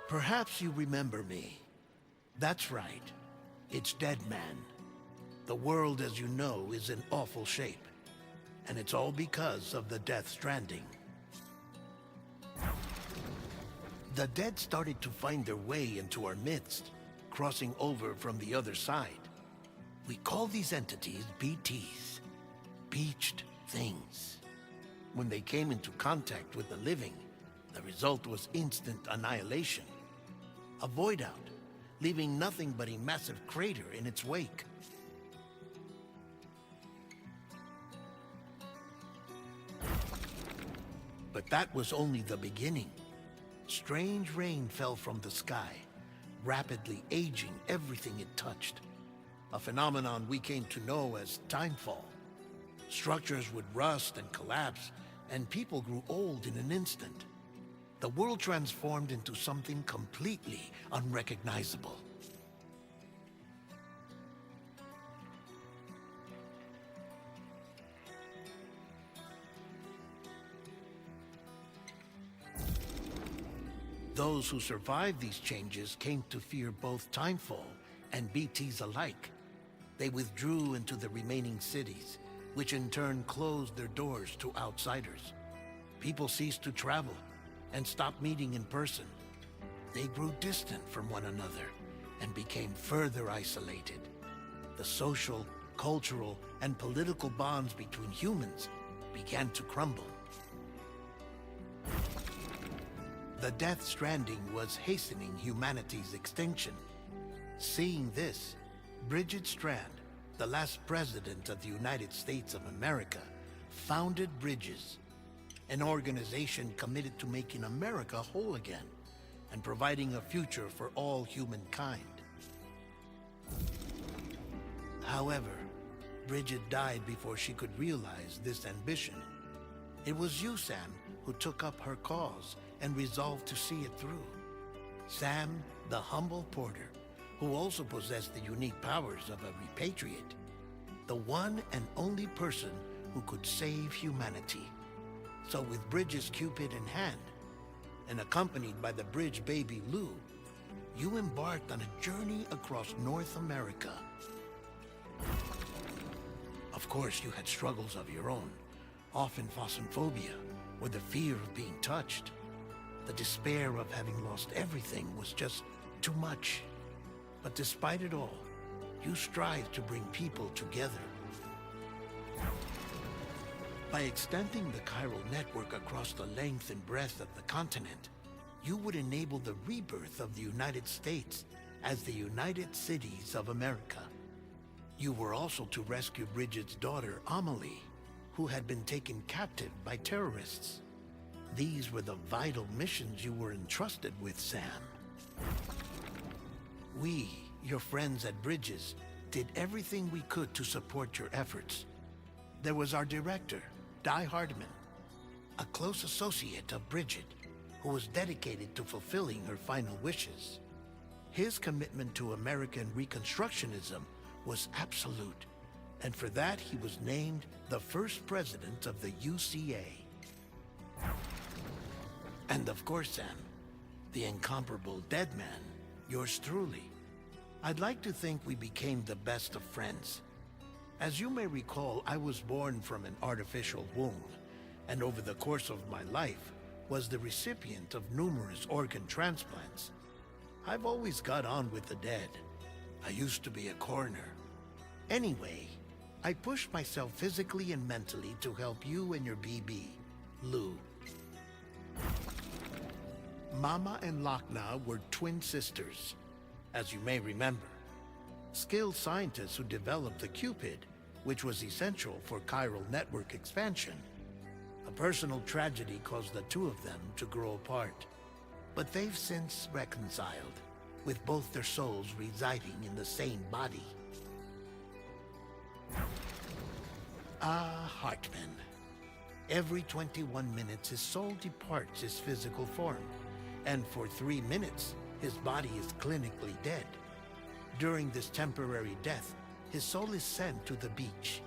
Perhaps you remember me. That's right. It's Deadman. The world, as you know, is in awful shape. And it's all because of the Death Stranding. The dead started to find their way into our midst, crossing over from the other side. We call these entities BTs, Beached Things. When they came into contact with the living, the result was instant annihilation. A void out, leaving nothing but a massive crater in its wake. But that was only the beginning. Strange rain fell from the sky, rapidly aging everything it touched. A phenomenon we came to know as timefall. Structures would rust and collapse, and people grew old in an instant. The world transformed into something completely unrecognizable. Those who survived these changes came to fear both timefall and BTs alike. They withdrew into the remaining cities, which in turn closed their doors to outsiders. People ceased to travel and stopped meeting in person. They grew distant from one another and became further isolated. The social, cultural, and political bonds between humans began to crumble. The Death Stranding was hastening humanity's extinction. Seeing this, Bridget Strand, the last president of the United States of America, founded Bridges, an organization committed to making America whole again and providing a future for all humankind. However, Bridget died before she could realize this ambition. It was you, Sam, who took up her cause and resolved to see it through. Sam, the humble porter, who also possessed the unique powers of a repatriate, the one and only person who could save humanity. So with Bridges' Cupid in hand, and accompanied by the bridge baby Lou, you embarked on a journey across North America. Of course, you had struggles of your own, often phasmophobia, or the fear of being touched. The despair of having lost everything was just too much. But despite it all, you strive to bring people together. By extending the chiral network across the length and breadth of the continent, you would enable the rebirth of the United States as the United Cities of America. You were also to rescue Bridget's daughter, Amelie, who had been taken captive by terrorists. These were the vital missions you were entrusted with, Sam. We, your friends at Bridges, did everything we could to support your efforts. There was our director, Di Hardman, a close associate of Bridget, who was dedicated to fulfilling her final wishes. His commitment to American Reconstructionism was absolute, and for that he was named the first president of the UCA. And of course, Sam, the incomparable Deadman, yours truly. I'd like to think we became the best of friends. As you may recall, I was born from an artificial womb, and over the course of my life, was the recipient of numerous organ transplants. I've always got on with the dead. I used to be a coroner. Anyway, I pushed myself physically and mentally to help you and your BB, Lou. Mama and Lakna were twin sisters, as you may remember. Skilled scientists who developed the Cupid, which was essential for chiral network expansion. A personal tragedy caused the two of them to grow apart. But they've since reconciled, with both their souls residing in the same body. Hartman. Every 21 minutes his soul departs his physical form, and for 3 minutes his body is clinically dead. During this temporary death, his soul is sent to the beach.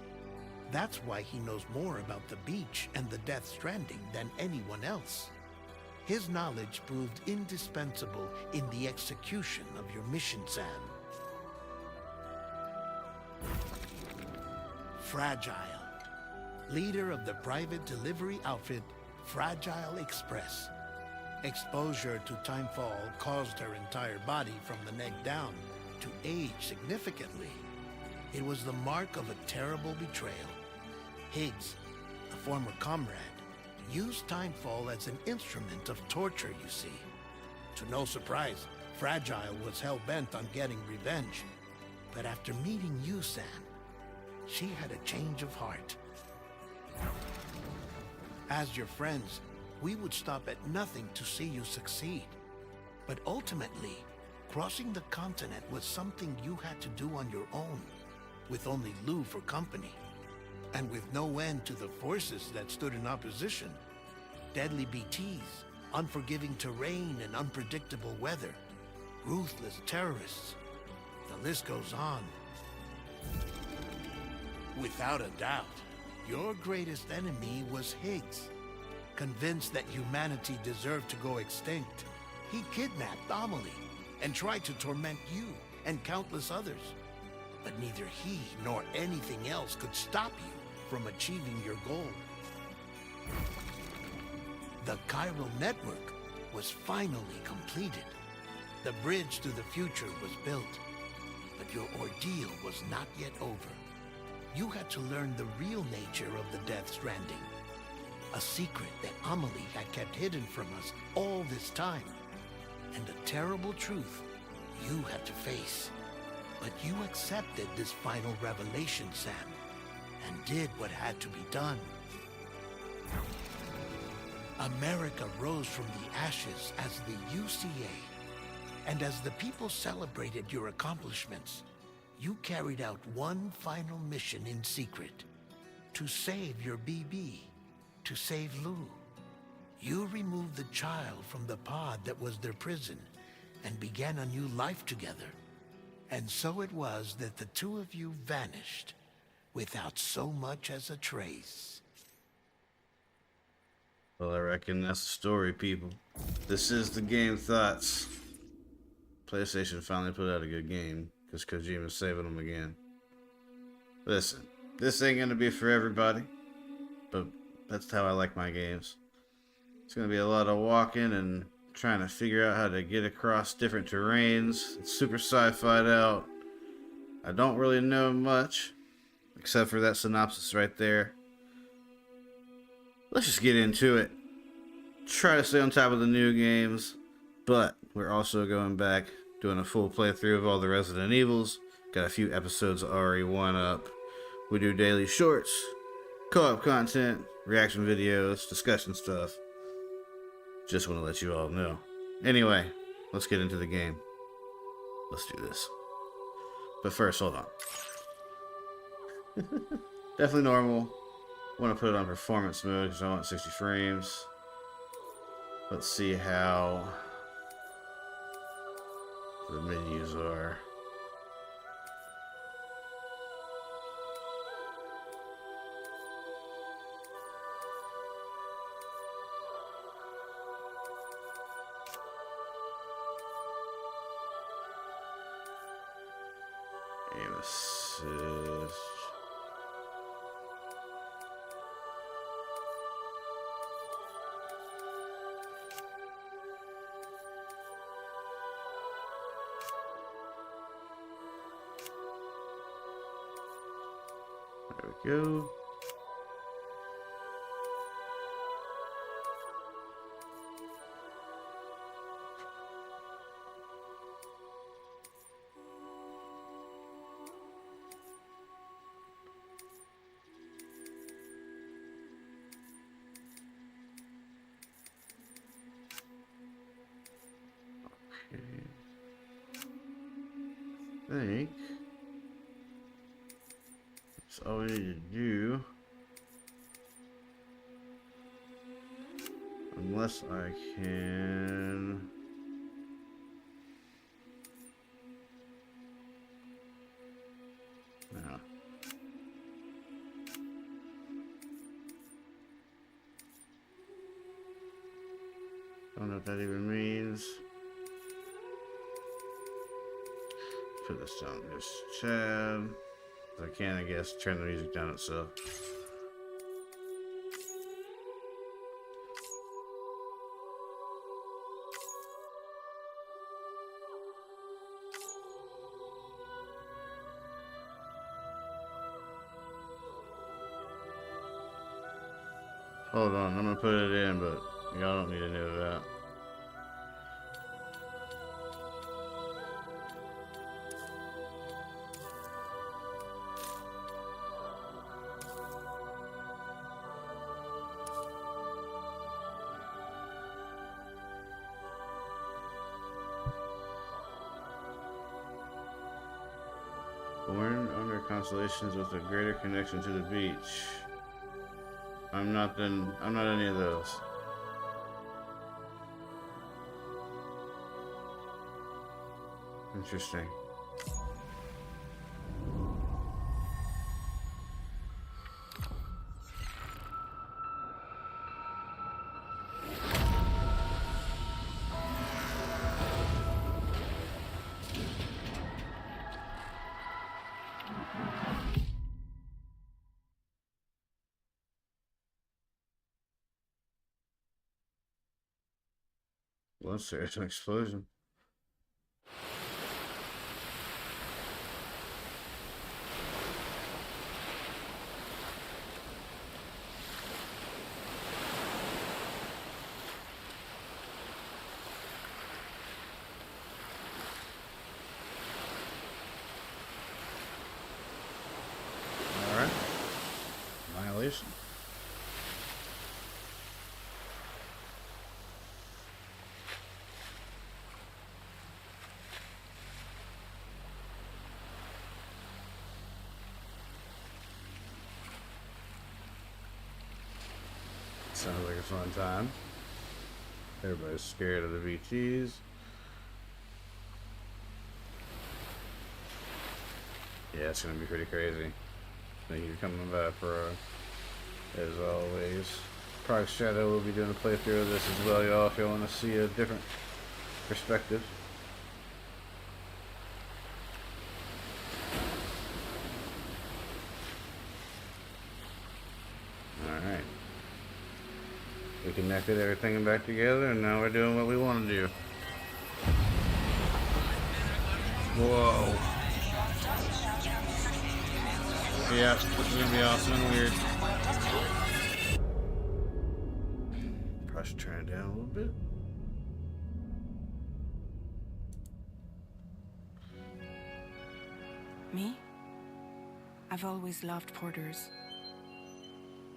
That's why he knows more about the beach and the Death Stranding than anyone else. His knowledge proved indispensable in the execution of your mission, Sam. Fragile, leader of the private delivery outfit Fragile Express. Exposure to timefall caused her entire body from the neck down to age significantly. It was the mark of a terrible betrayal. Higgs, a former comrade, used timefall as an instrument of torture, you see. To no surprise, Fragile was hell-bent on getting revenge. But after meeting you, Sam, she had a change of heart. As your friends, we would stop at nothing to see you succeed. But ultimately, crossing the continent was something you had to do on your own, with only Lou for company, and with no end to the forces that stood in opposition. Deadly BTs, unforgiving terrain and unpredictable weather, ruthless terrorists. The list goes on. Without a doubt, your greatest enemy was Higgs. Convinced that humanity deserved to go extinct, he kidnapped Amelie and tried to torment you and countless others. But neither he nor anything else could stop you from achieving your goal. The chiral network was finally completed. The bridge to the future was built. But your ordeal was not yet over. You had to learn the real nature of the Death Stranding. A secret that Amelie had kept hidden from us all this time. And a terrible truth you had to face. But you accepted this final revelation, Sam, and did what had to be done. America rose from the ashes as the UCA. And as the people celebrated your accomplishments, you carried out one final mission in secret. To save your BB. To save Lou. You removed the child from the pod that was their prison and began a new life together. And so it was that the two of you vanished without so much as a trace. Well, I reckon that's the story, people. This is the GameTHOTS. PlayStation finally put out a good game because Kojima's saving them again. Listen, this ain't gonna be for everybody, but that's how I like my games. It's gonna be a lot of walking and trying to figure out how to get across different terrains. It's super sci-fi'd out. I don't really know much, except for that synopsis right there. Let's just get into it. Try to stay on top of the new games, but we're also going back, doing a full playthrough of all the Resident Evils. Got a few episodes of RE1 up. We do daily shorts, co-op content, reaction videos, discussion stuff. Just want to let you all know. Anyway, let's get into the game. Let's do this. But first, hold on. Definitely normal. Want to put it on performance mode because I want 60 frames. Let's see how the menus are. Aim assist. There we go. I think that's all we need to do, unless I can no. Don't know what that even means. Put this down this Chad. If I can, I guess, turn the music down itself. Hold on, I'm gonna put it in, but y'all don't need to know that. Born under constellations with a greater connection to the beach. I'm not any of those. Interesting. Well, there's an explosion. All right. Annihilation. Sounds like a fun time. Everybody's scared of the VTs. Yeah, it's gonna be pretty crazy. Thank you for coming by, Pro. As always. Probably Shadow will be doing a playthrough of this as well, y'all, if y'all want to see a different perspective. Alright. We connected everything back together, and now we're doing what we want to do. Whoa. Yeah, this is gonna be awesome and weird. Probably should turn it down a little bit. Me? I've always loved porters.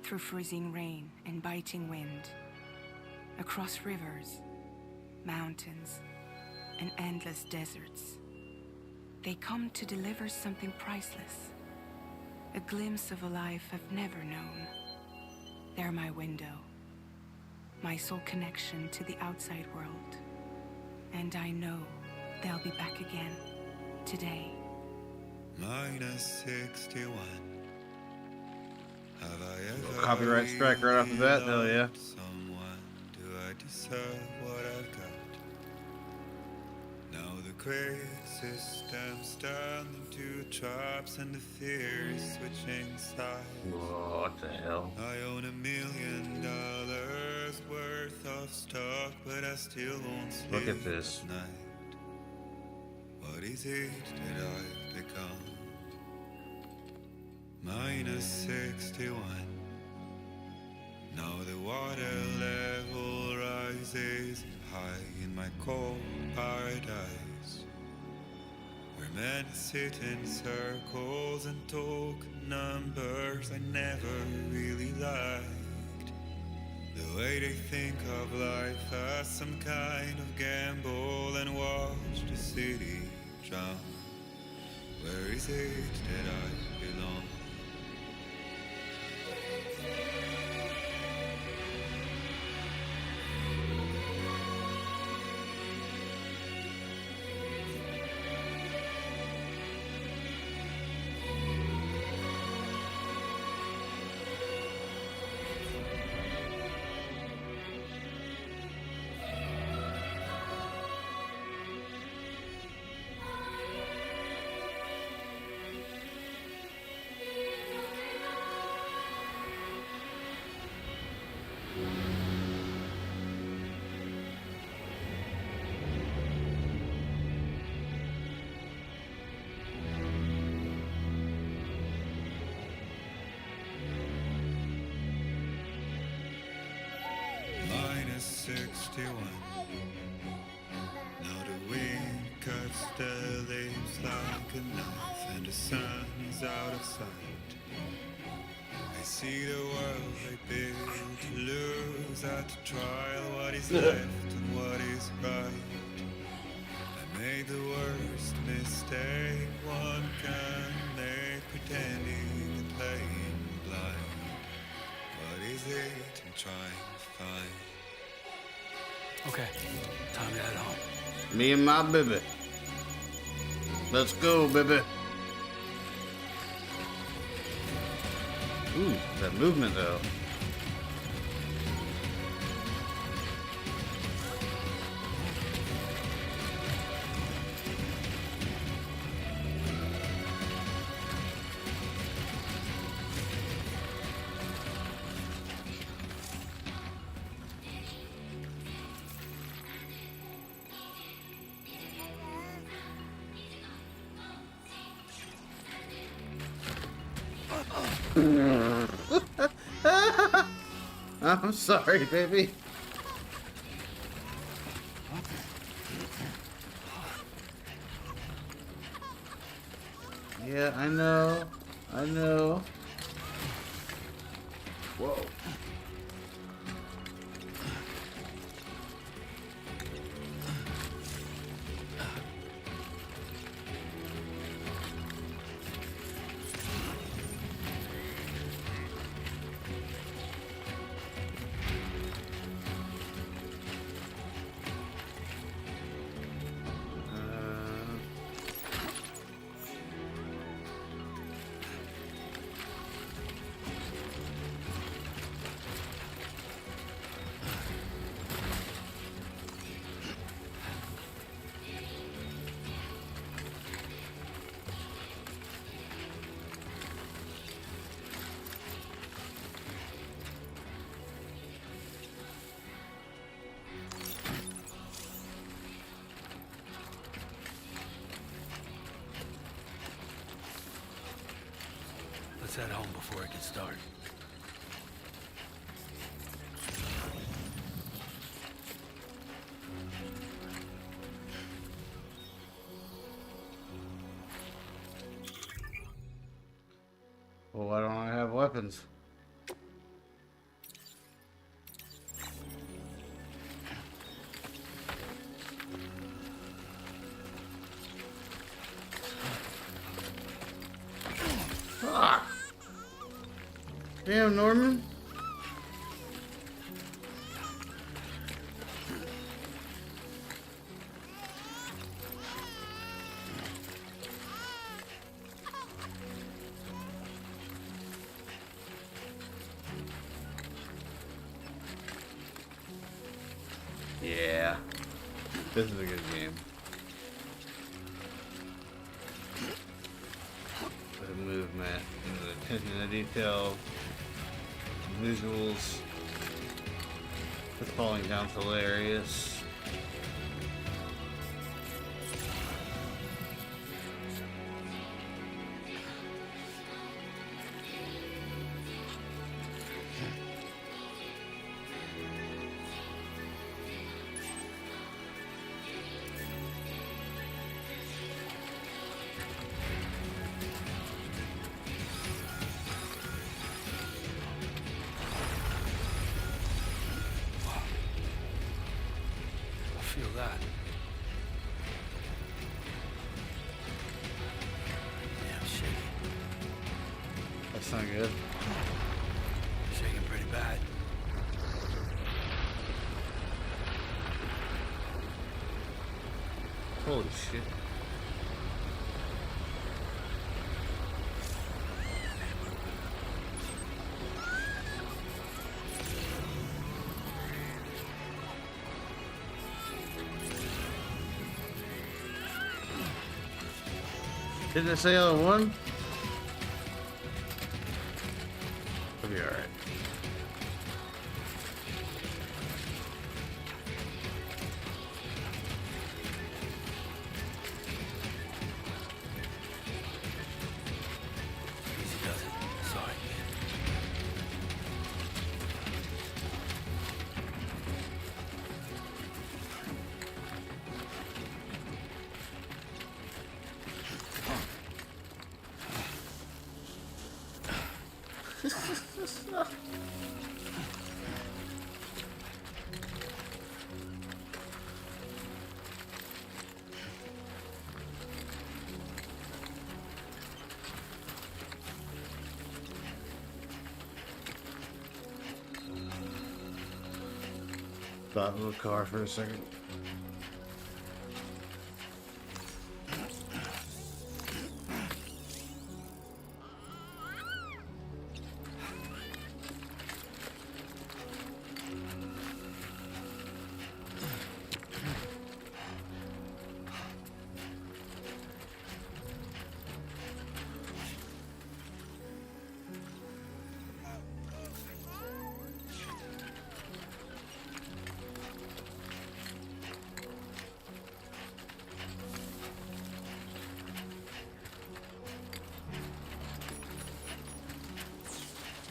Through freezing rain and biting wind, across rivers, mountains, and endless deserts, they come to deliver something priceless, a glimpse of a life I've never known. They're my window, my sole connection to the outside world, and I know they'll be back again today. -61. Have I ever Copyright strike right off the bat, hell yeah. someone? Do I deserve what I've got? Now the great system's turned into traps and the fear is switching sides. Whoa, what the hell? I own $1 million worth of stock, but I still won't sleep Look at this. at night. What is it that I've become? -61. Now the water level rises high in my cold paradise, where men sit in circles and talk numbers I never really liked. The way they think of life as some kind of gamble and watch the city drown. Where is it that I belong? 61. Now the wind cuts the leaves like a knife, and the sun is out of sight. I see the world I built to lose at the trial, what is left and what is right. I made the worst mistake one can make, pretending and playing blind. What is it I'm trying to find? Okay, time to head home. Me and my baby. Let's go, baby. Ooh, that movement though. I'm sorry, baby. Yeah, I know. I know. Whoa. Let's head home before it gets dark. Well, why don't I have weapons? Fuck! Damn, Norman. Yeah, this is a good game. The movement, and the attention to detail, visuals. The falling down's hilarious. Feel that. Damn shaking. That's not good. Shaking pretty bad. Holy shit. Didn't it say other one? It'll be alright. Easy does it. Sorry. Thought of a car for a second.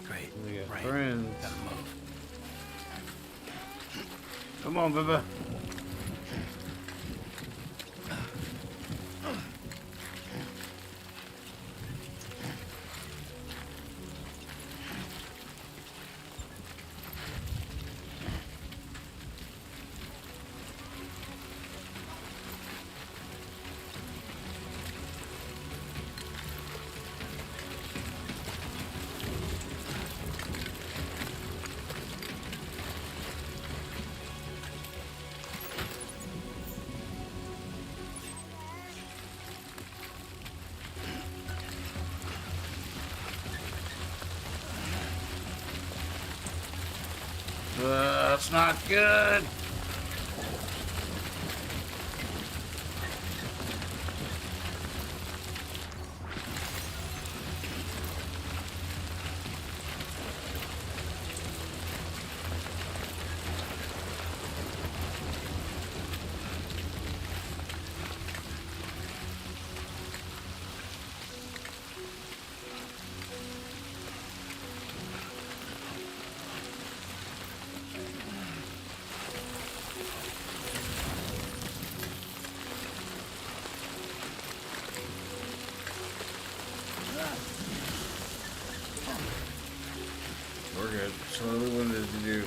Great. We got Right. friends. Gotta move. Come on, baby. That's not good. We're good. So what we wanted to do.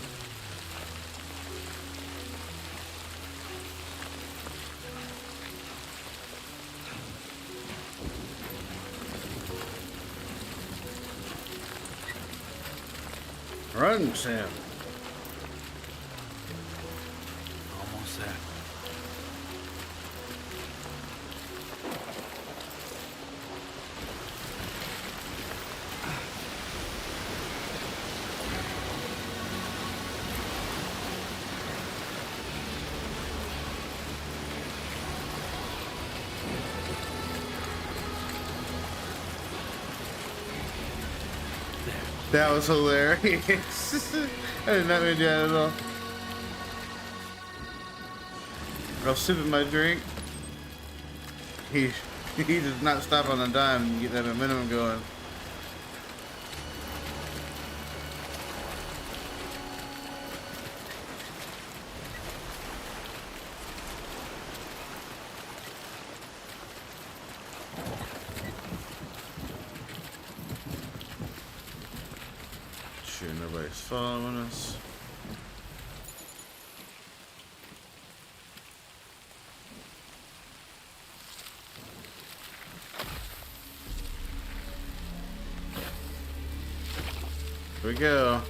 Run, Sam. Almost there. That was hilarious. I did not mean that at all. I was sipping my drink. He does not stop on a dime to get that momentum going. Sure nobody's following us. Here we go.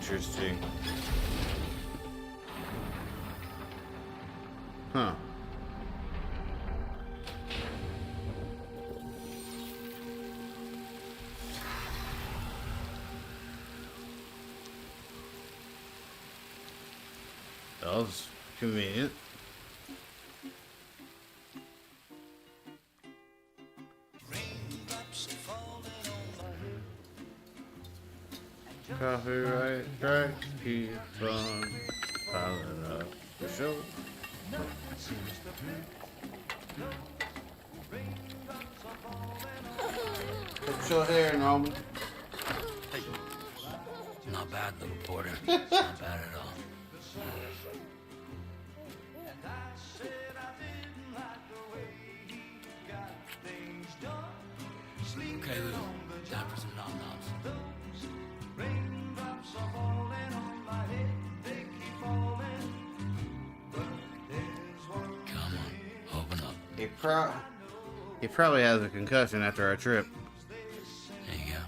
Interesting. Huh. That was convenient. try, keep on piling up the show. Fix your hair, Norman. Hey. Not bad, little porter. Not bad at all. Okay, Lou. Time for some nom-noms. Come on, open up. He probably has a concussion after our trip. There you go.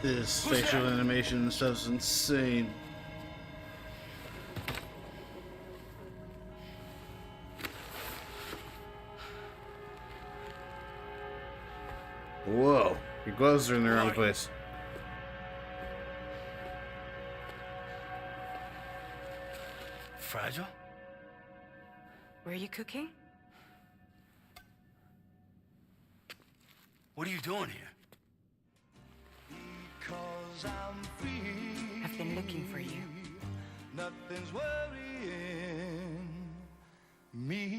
This facial animation stuff's insane. Whoa, your gloves are in the wrong place. Fragile? Were you cooking? What are you doing here? I've been looking for you. Nothing's worrying me.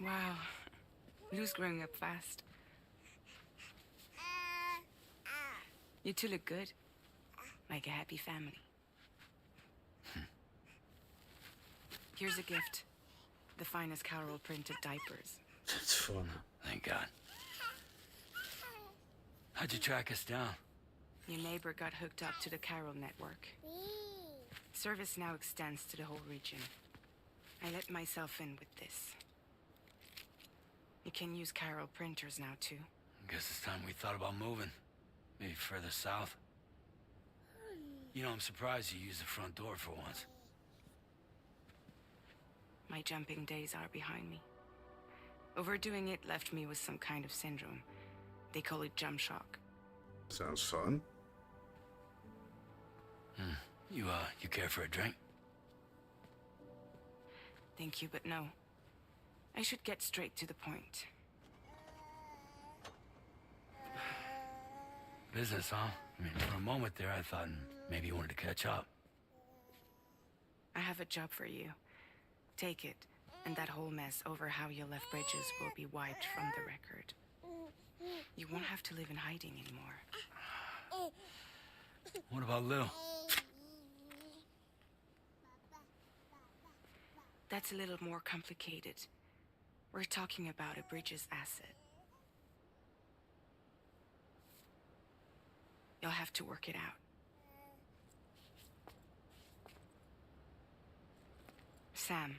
Wow. Lou's growing up fast. You two look good. Like a happy family. Here's a gift. The finest Carol printed diapers. That's fun. Thank God. How'd you track us down? Your neighbor got hooked up to the Carol network. Service now extends to the whole region. I let myself in with this. You can use Carol printers now too. Guess it's time we thought about moving. Maybe further south. You know, I'm surprised you used the front door for once. My jumping days are behind me. Overdoing it left me with some kind of syndrome. They call it jump shock. Sounds fun. You care for a drink? Thank you, but no. I should get straight to the point. Business, huh? I mean, for a moment there, I thought maybe you wanted to catch up. I have a job for you. Take it, and that whole mess over how you left Bridges will be wiped from the record. You won't have to live in hiding anymore. What about Lil? That's a little more complicated. We're talking about a Bridges asset. You'll have to work it out. Sam,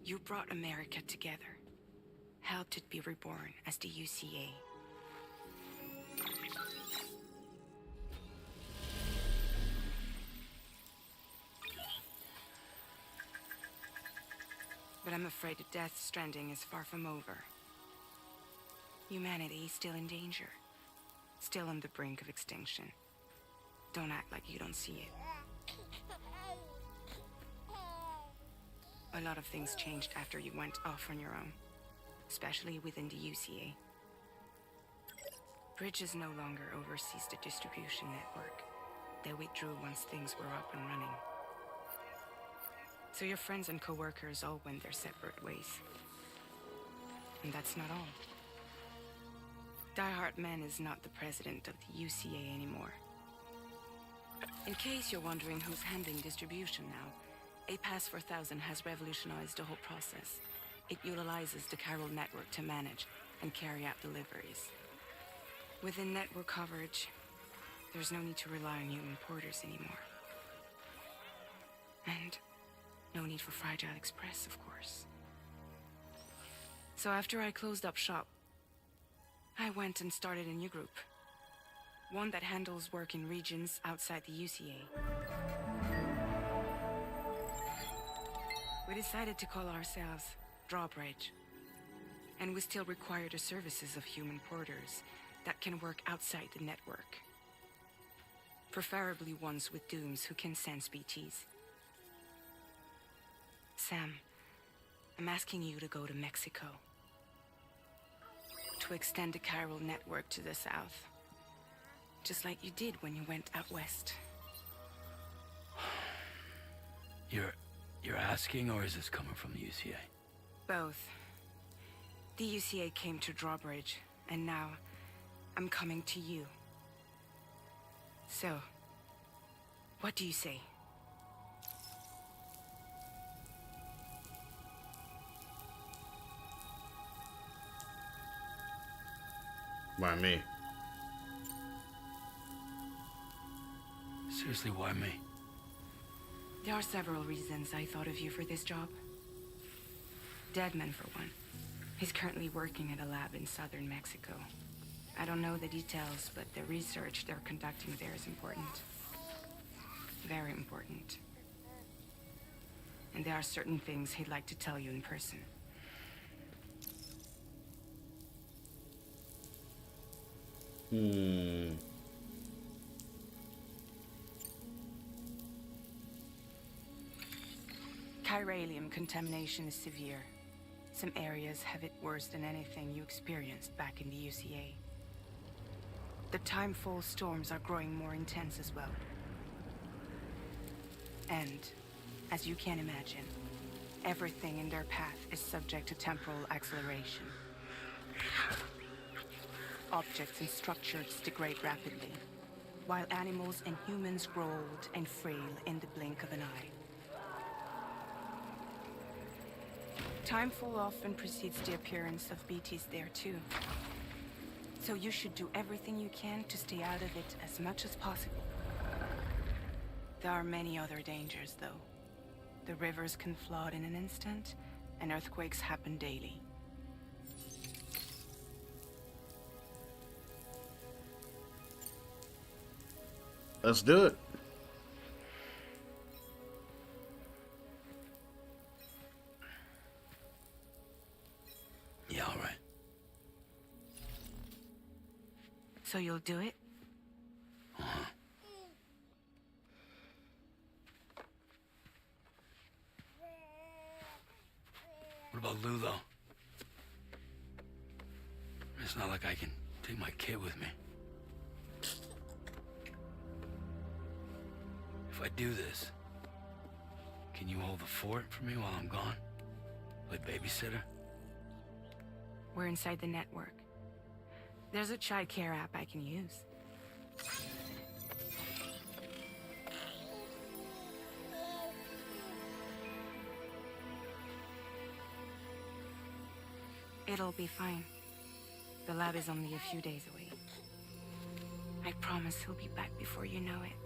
you brought America together. Helped it be reborn as the UCA. But I'm afraid that Death Stranding is far from over. Humanity is still in danger. Still on the brink of extinction. Don't act like you don't see it. A lot of things changed after you went off on your own. Especially within the UCA. Bridges no longer oversees the distribution network. They withdrew once things were up and running. So your friends and co-workers all went their separate ways. And that's not all. Die Hartman is not the president of the UCA anymore. In case you're wondering who's handling distribution now, Ps5 has revolutionized the whole process. It utilizes the chiral network to manage and carry out deliveries. Within network coverage, there's no need to rely on human porters anymore. And no need for Fragile Express, of course. So after I closed up shop, I went and started a new group. One that handles work in regions outside the UCA. We decided to call ourselves Drawbridge. And we still require the services of human porters that can work outside the network. Preferably ones with dooms who can sense BTs. Sam, I'm asking you to go to Mexico. To extend the chiral network to the south. Just like you did when you went out west. You're asking, or is this coming from the UCA? Both. The UCA came to Drawbridge, and now I'm coming to you. So, what do you say? Why me? Seriously, why me? There are several reasons I thought of you for this job. Deadman, for one. He's currently working at a lab in southern Mexico. I don't know the details, but the research they're conducting there is important. Very important. And there are certain things he'd like to tell you in person. Chiralium contamination is severe. Some areas have it worse than anything you experienced back in the UCA. The timefall storms are growing more intense as well. And, as you can imagine, everything in their path is subject to temporal acceleration. Objects and structures degrade rapidly, while animals and humans grow old and frail in the blink of an eye. Timefall often precedes the appearance of BTs there too. So you should do everything you can to stay out of it as much as possible. There are many other dangers, though. The rivers can flood in an instant, and earthquakes happen daily. Let's do it. Yeah, all right. So you'll do it? Uh-huh. What about Lou, though? It's not like I can take my kid with me. If I do this, can you hold the fort for me while I'm gone? Play babysitter? We're inside the network. There's a child care app I can use. It'll be fine. The lab is only a few days away. I promise he'll be back before you know it.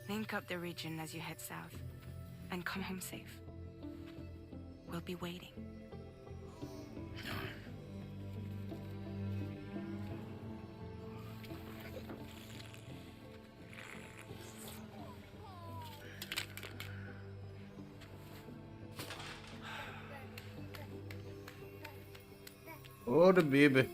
Link up the region as you head south, and come home safe. We'll be waiting. Oh, the baby.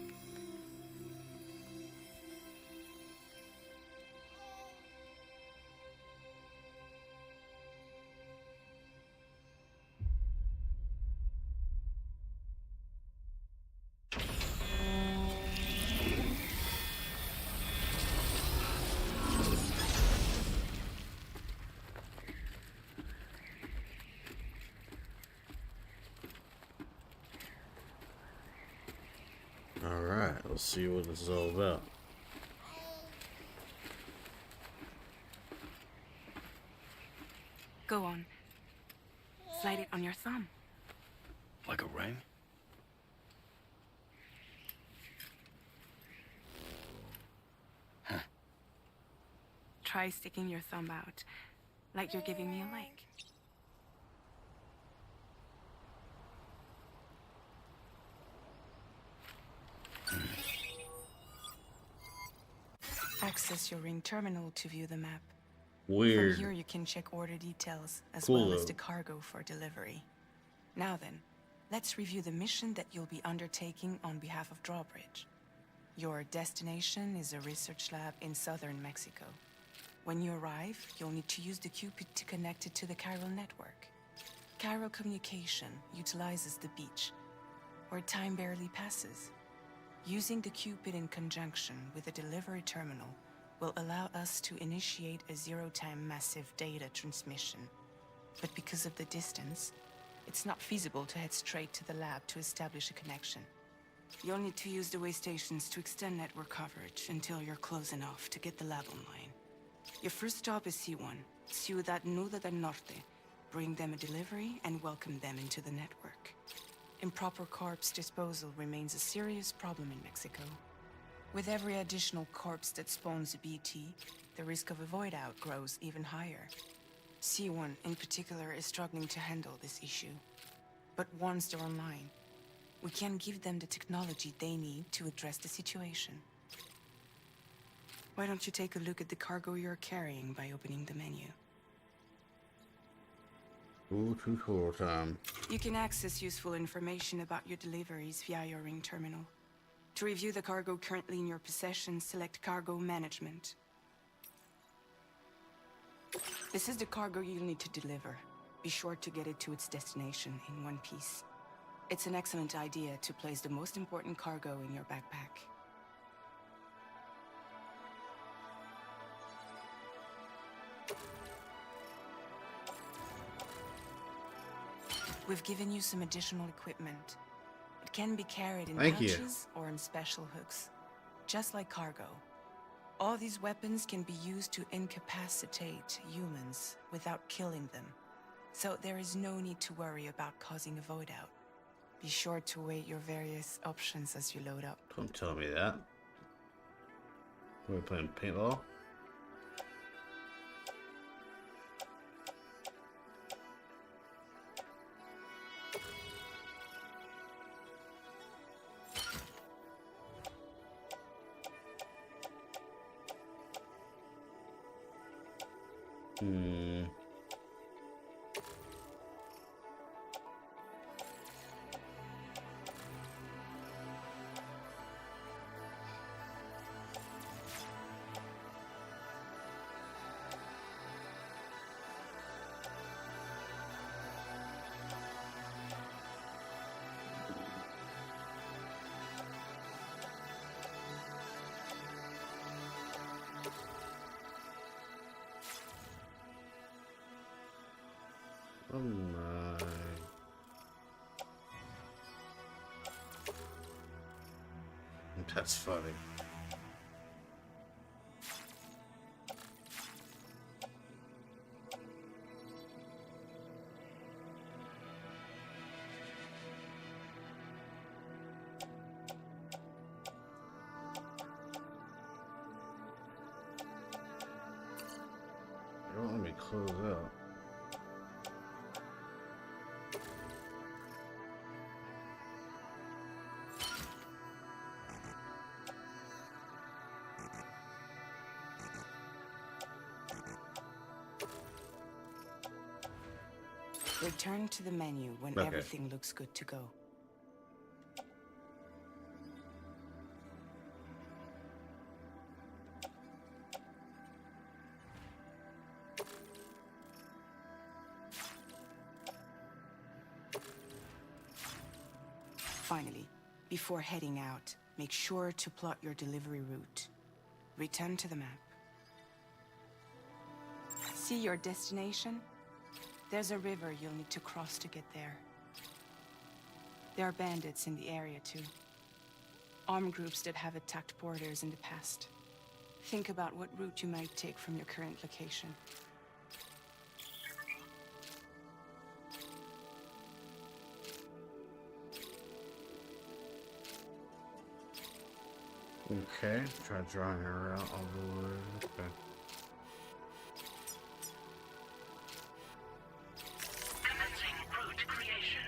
All right, let's see what this is all about. Go on. Slide it on your thumb. Like a ring? Huh. Try sticking your thumb out, like you're giving me a like. Access your ring terminal to view the map. Weird. From here you can check order details as Cool, well as though. the cargo for delivery. Now then, let's review the mission that you'll be undertaking on behalf of Drawbridge. Your destination is a research lab in southern Mexico. When you arrive, you'll need to use the Cupid to connect it to the chiral network. Chiral communication utilizes the beach, where time barely passes. Using the Cupid in conjunction with a delivery terminal will allow us to initiate a zero-time massive data transmission. But because of the distance, it's not feasible to head straight to the lab to establish a connection. You'll need to use the way stations to extend network coverage until you're close enough to get the lab online. Your first stop is C1, Ciudad Nuda del Norte. Bring them a delivery and welcome them into the network. Improper corpse disposal remains a serious problem in Mexico. With every additional corpse that spawns a BT, the risk of a void out grows even higher. C1 in particular is struggling to handle this issue. But once they're online, we can give them the technology they need to address the situation. Why don't you take a look at the cargo you're carrying by opening the menu? Ooh, tutorial time. You can access useful information about your deliveries via your ring terminal. To review the cargo currently in your possession, select Cargo Management. This is the cargo you'll need to deliver. Be sure to get it to its destination in one piece. It's an excellent idea to place the most important cargo in your backpack. We've given you some additional equipment. It can be carried in Thank you. pouches or in special hooks, just like cargo. All these weapons can be used to incapacitate humans without killing them. So there is no need to worry about causing a void out. Be sure to weigh your various options as you load up. Don't tell me that. We're playing paintball. Oh my. That's funny. You won't let me close out. Return to the menu when Okay. everything looks good to go. Finally, before heading out, make sure to plot your delivery route. Return to the map. See your destination? There's a river you'll need to cross to get there. There are bandits in the area too. Armed groups that have attacked borders in the past. Think about what route you might take from your current location. Okay, try drawing her out all the way. Okay. Commencing route creation.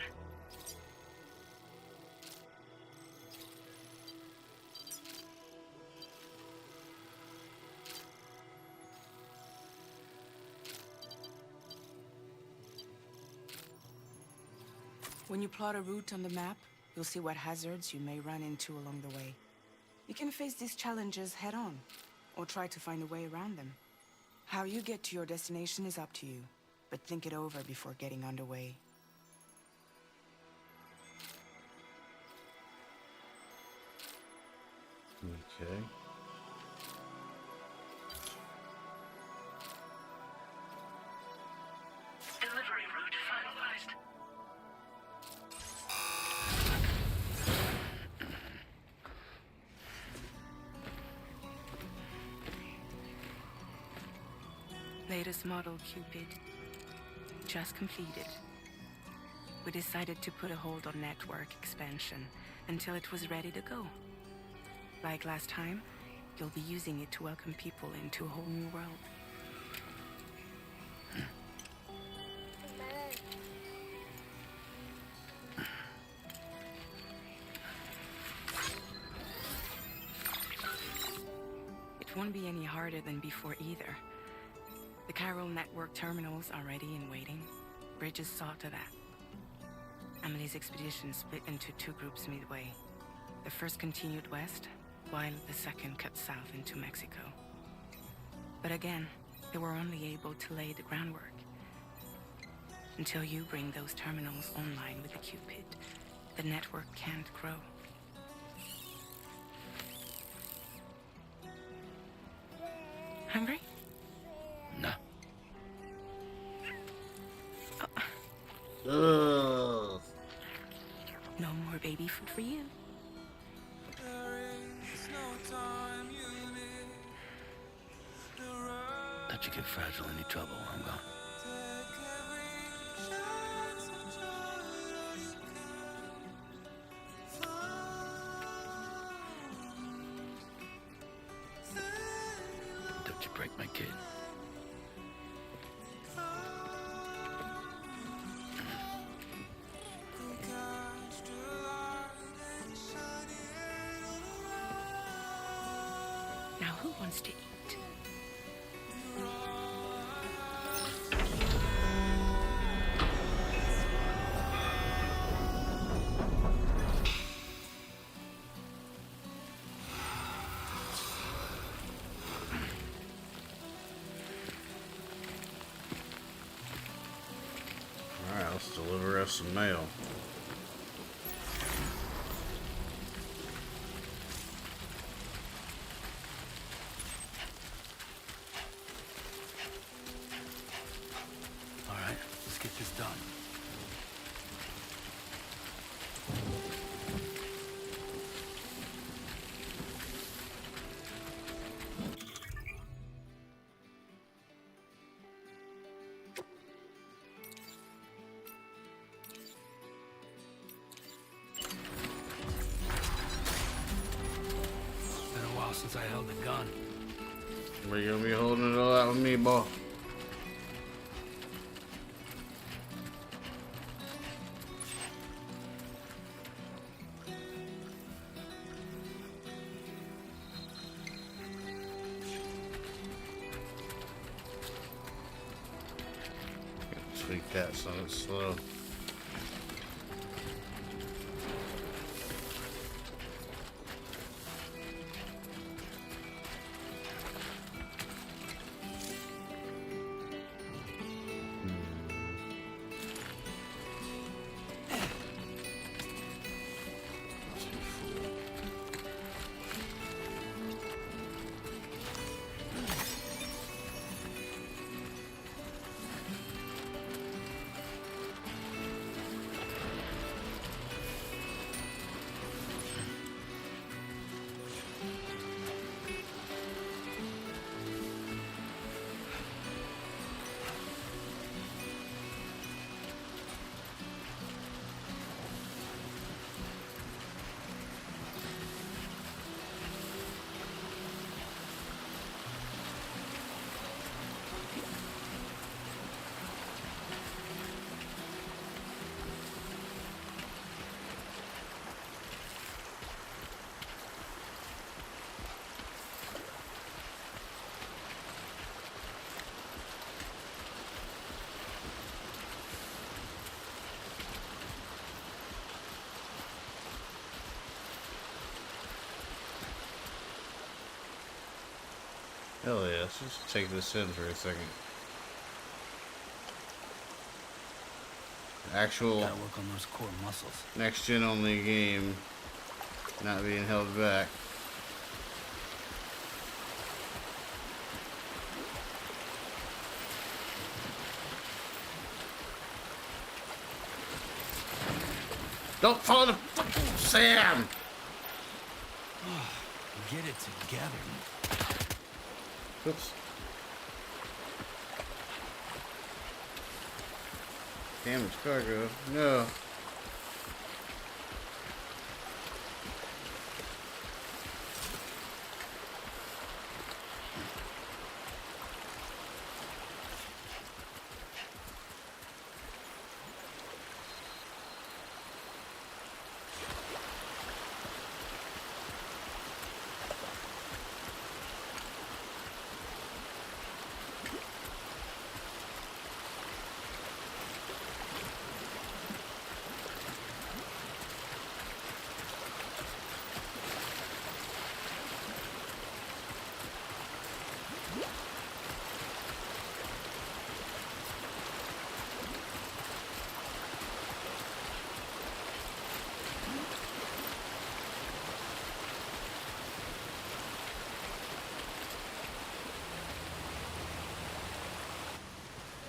When you plot a route on the map, you'll see what hazards you may run into along the way. You can face these challenges head-on, or try to find a way around them. How you get to your destination is up to you, but think it over before getting underway. Okay. Delivery route finalized. Latest model Cupid. Just completed. We decided to put a hold on network expansion until it was ready to go. Like last time, you'll be using it to welcome people into a whole new world. It won't be any harder than before either. The Chiral network terminals are ready and waiting. Bridges saw to that. Emily's expedition split into two groups midway. The first continued west, while the second cut south into Mexico. But again, they were only able to lay the groundwork. Until you bring those terminals online with the Cupid, the network can't grow. Hungry? No. Ugh. No more baby food for you. Don't you get fragile any trouble, I'm gone. Don't you break my kid. Now who wants to eat? Alright, let's deliver us some mail. All right, let's get this done. Been a while since I held a gun. We're gonna be holding it all out with me, boy. Tweak that so it's slow. Hell yeah, let's just take this in for a second. Actual Gotta work on those core muscles. next gen only game, not being held back. Don't fall in the fucking sand! Get it together. Oops. Damaged cargo. No.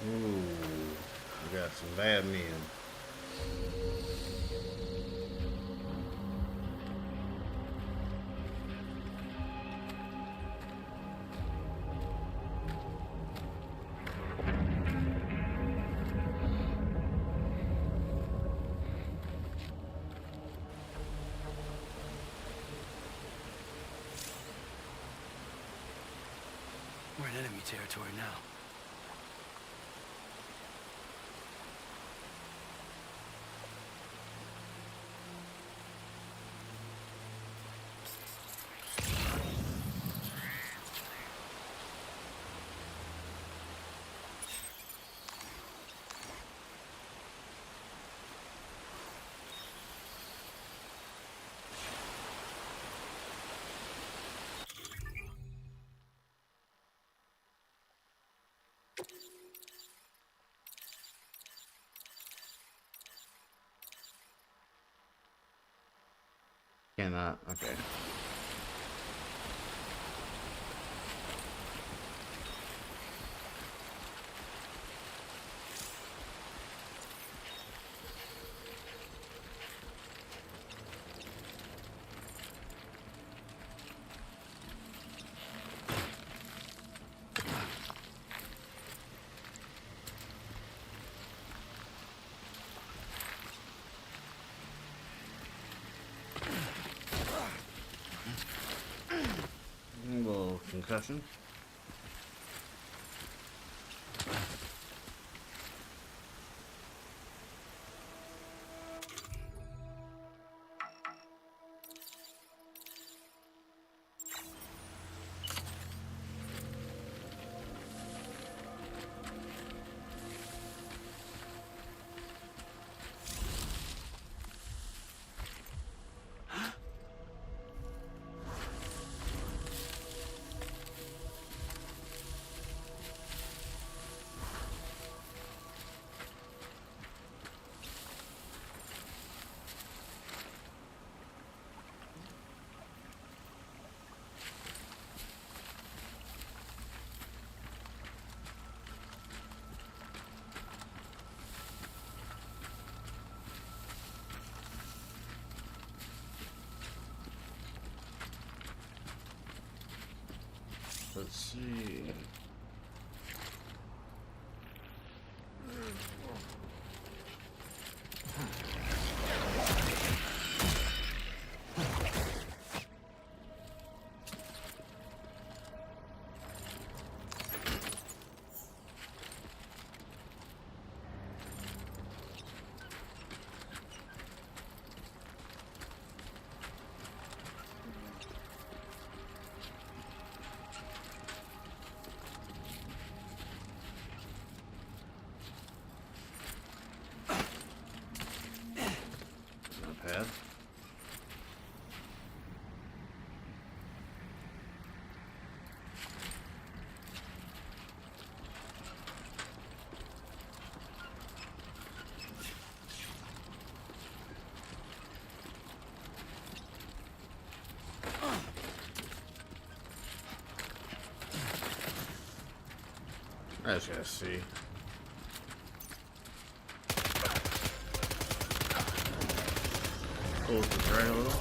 Ooh, we got some bad men. We're in enemy territory now. Cannot. Okay. A little concussion. Let's see. I just gotta see. Close the drain a little.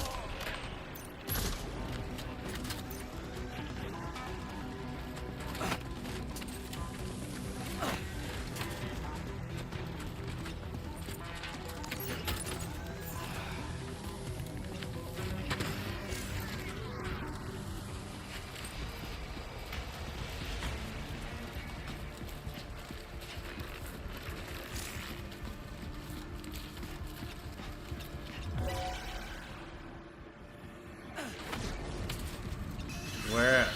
Where at?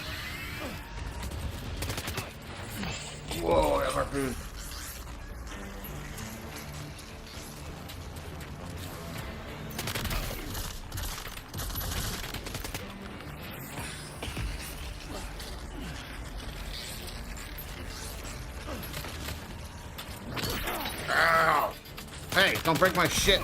Whoa, that harpoon. Ow! Hey, don't break my shit.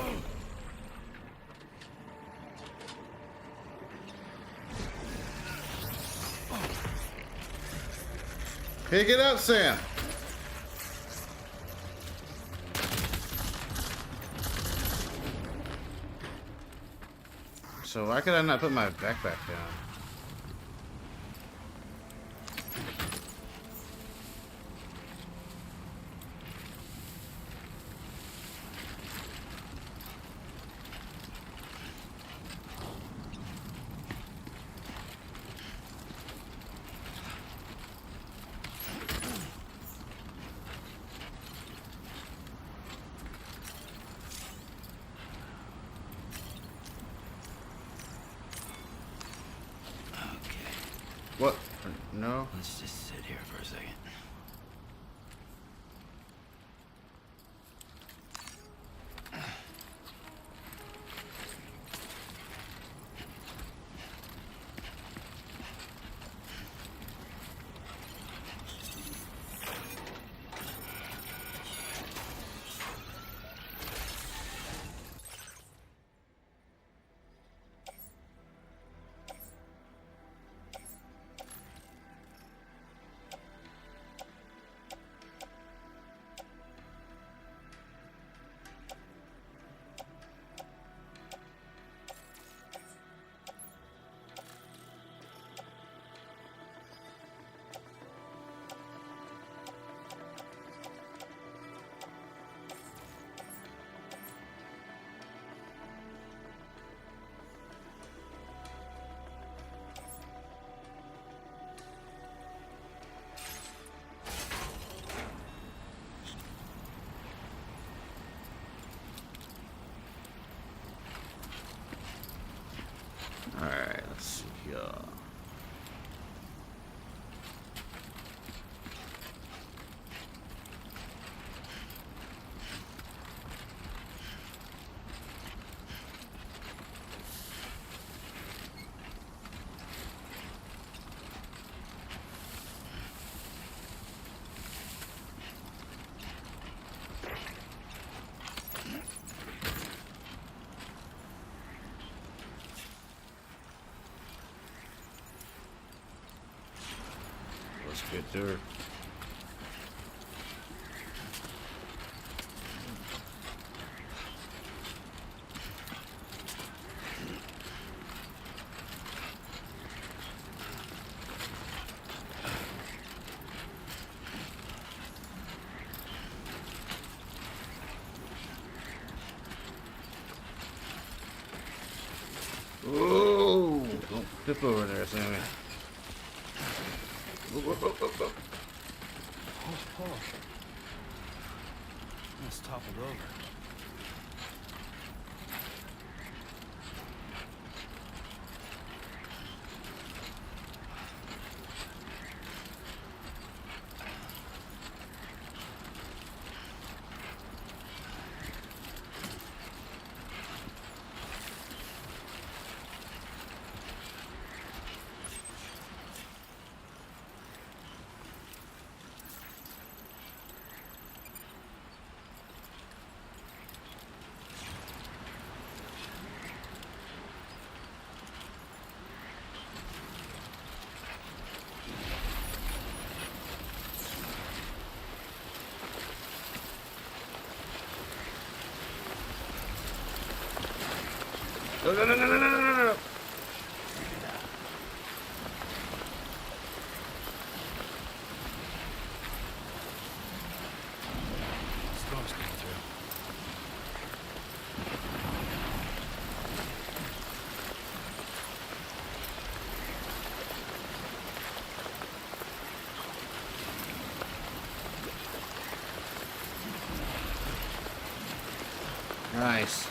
Pick it up, Sam. So why could I not put my backpack down? What? No? Let's just sit here for a second. Alright, let's see here. Let's get to her. Whoa! Don't flip over there, Sammy. Oh. Almost toppled over. No, no, no, no, no, no, no, no, no. Storm's coming through. Nice.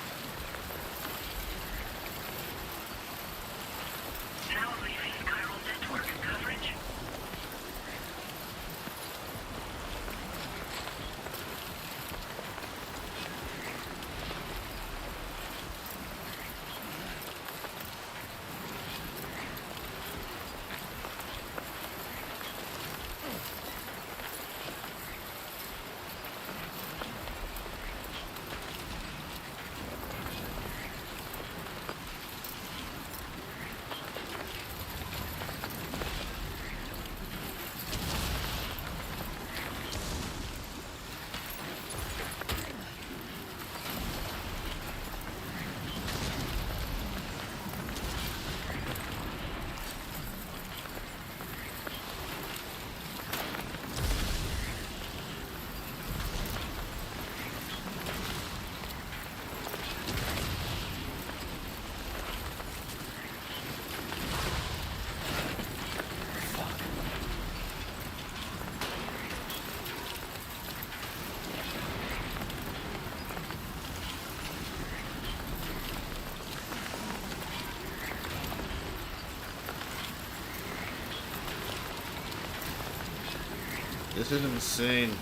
Now leaving chiral network coverage. This is insane.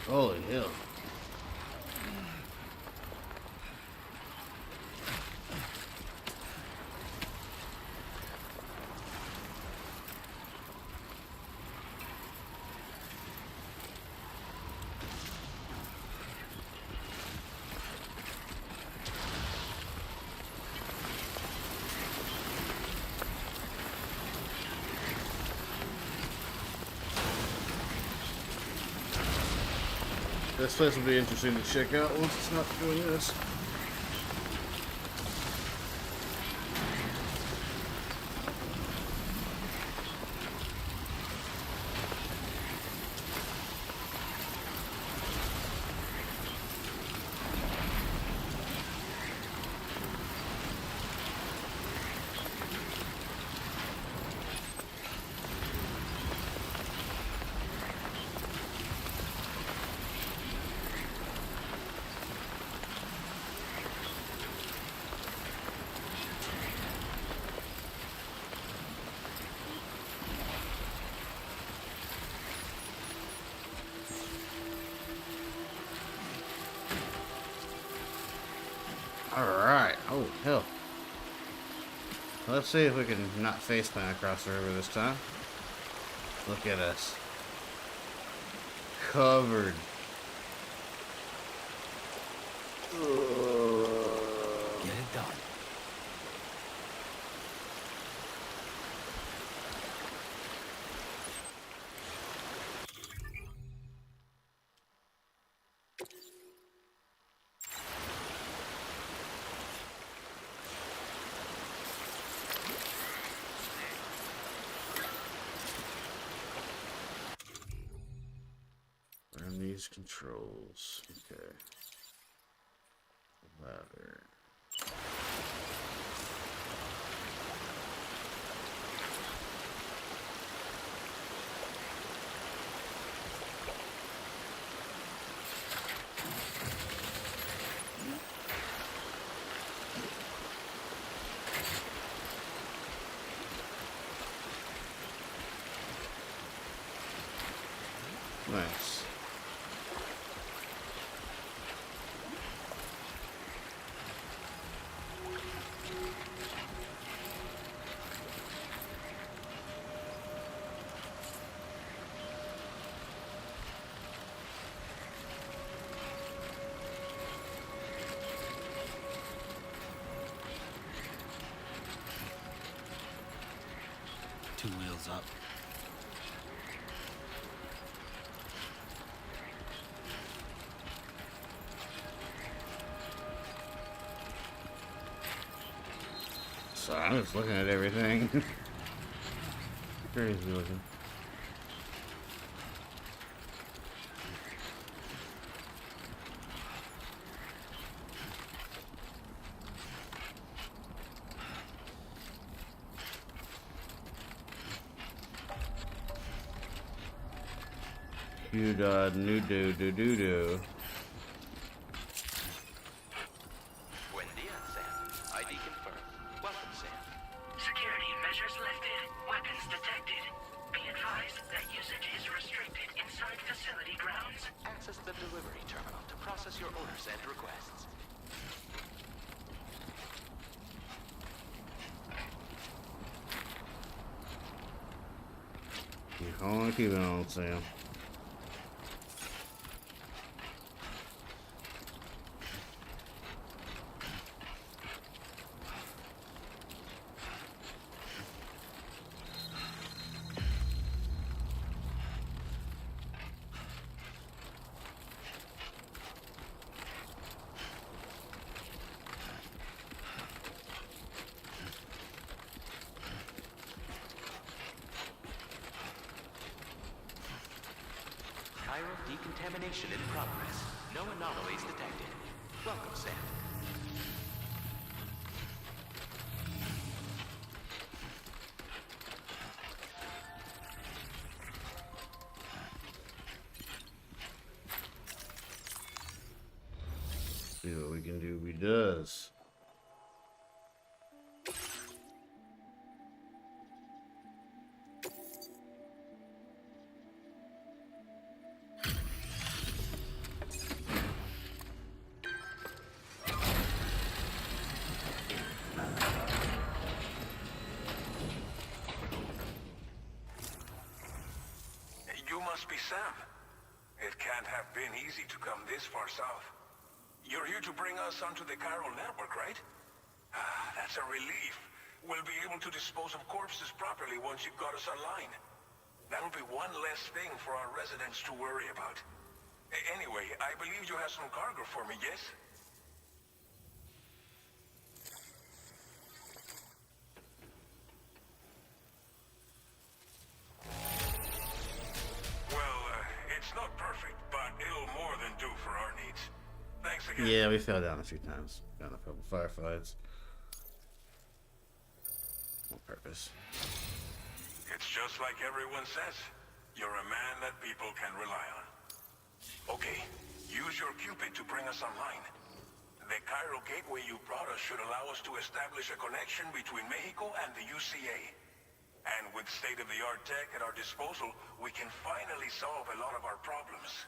Holy hell. This place will be interesting to check out once it's not doing this. Alright. Oh, hell. Let's see if we can not faceplant across the river this time. Look at us. Covered. Get it done. Run these controls. Okay. Ladder. Nice. Two wheels up. So I'm just looking at everything. Crazy looking. New do. Buen día, Sam. ID confirmed. Welcome, Sam. Security measures lifted. Weapons detected. Be advised that usage is restricted inside facility grounds. Access the delivery terminal to process your orders and requests. Keep it on, Sam. Chiral decontamination in progress. No anomalies detected. Welcome, Sam. See what we can do. He does. You must be Sam. It can't have been easy to come this far south. You're here to bring us onto the chiral network, right? Ah, that's a relief. We'll be able to dispose of corpses properly once you've got us online. That'll be one less thing for our residents to worry about. Anyway, I believe you have some cargo for me, yes? Well, it's not perfect, but it'll more than do for our needs. Thanks again. Yeah, we fell down a few times. Got a couple firefights. On purpose. It's just like everyone says. You're a man that people can rely on. Okay, use your Cupid to bring us online. The chiral gateway you brought us should allow us to establish a connection between Mexico and the UCA. And with state-of-the-art tech at our disposal, we can finally solve a lot of our problems.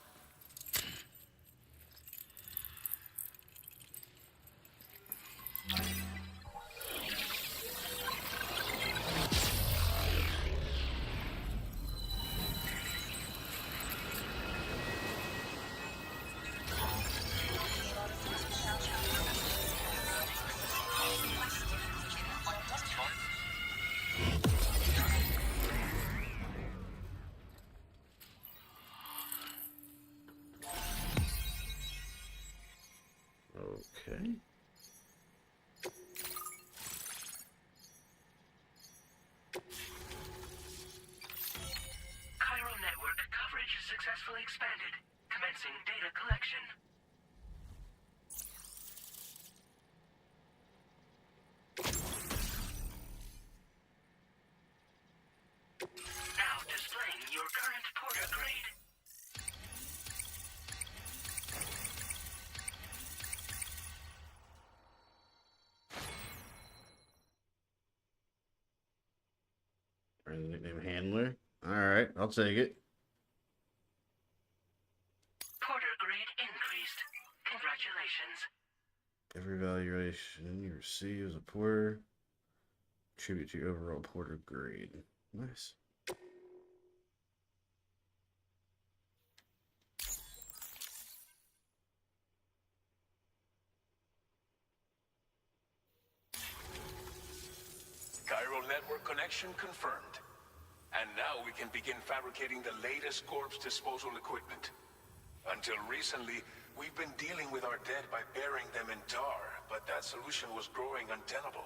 Okay. Chiral network coverage successfully expanded. Commencing data collection. Now displaying your current porter grade. Nickname handler. Alright, I'll take it. Congratulations. Every valuation you receive as a porter contribute to your overall porter grade. Nice. Chiral network connection confirmed. And now we can begin fabricating the latest corpse disposal equipment. Until recently, we've been dealing with our dead by burying them in tar, but that solution was growing untenable.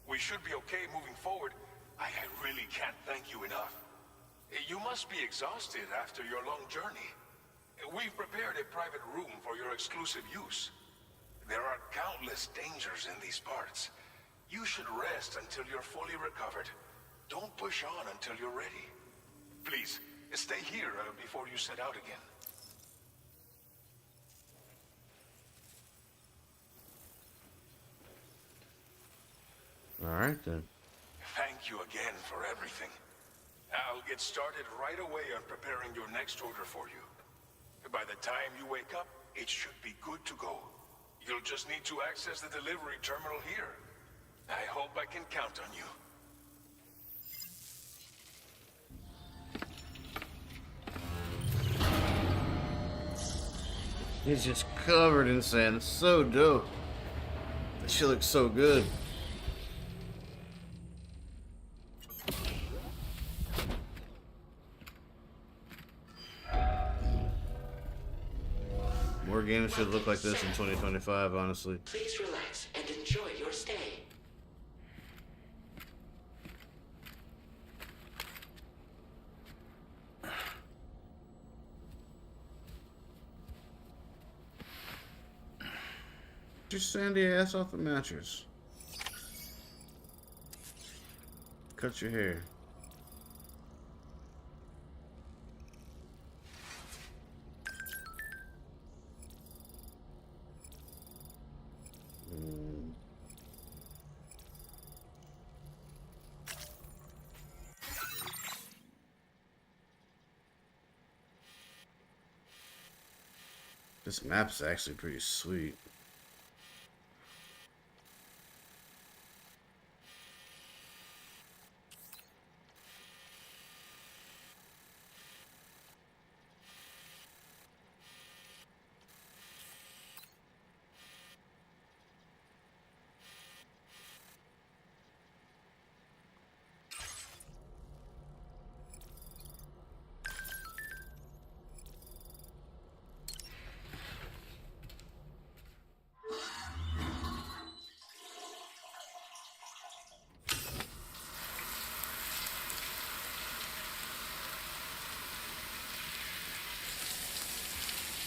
We should be okay moving forward. I really can't thank you enough. You must be exhausted after your long journey. We've prepared a private room for your exclusive use. There are countless dangers in these parts. You should rest until you're fully recovered. Don't push on until you're ready. Please, stay here before you set out again. Alright then. Thank you again for everything. I'll get started right away on preparing your next order for you. By the time you wake up, it should be good to go. You'll just need to access the delivery terminal here. I hope I can count on you. He's just covered in sand. It's so dope. That shit looks so good. More games should look like this in 2025, honestly. Please relax and enjoy your stay. Just sand your ass off the mattress. Cut your hair. This map's actually pretty sweet.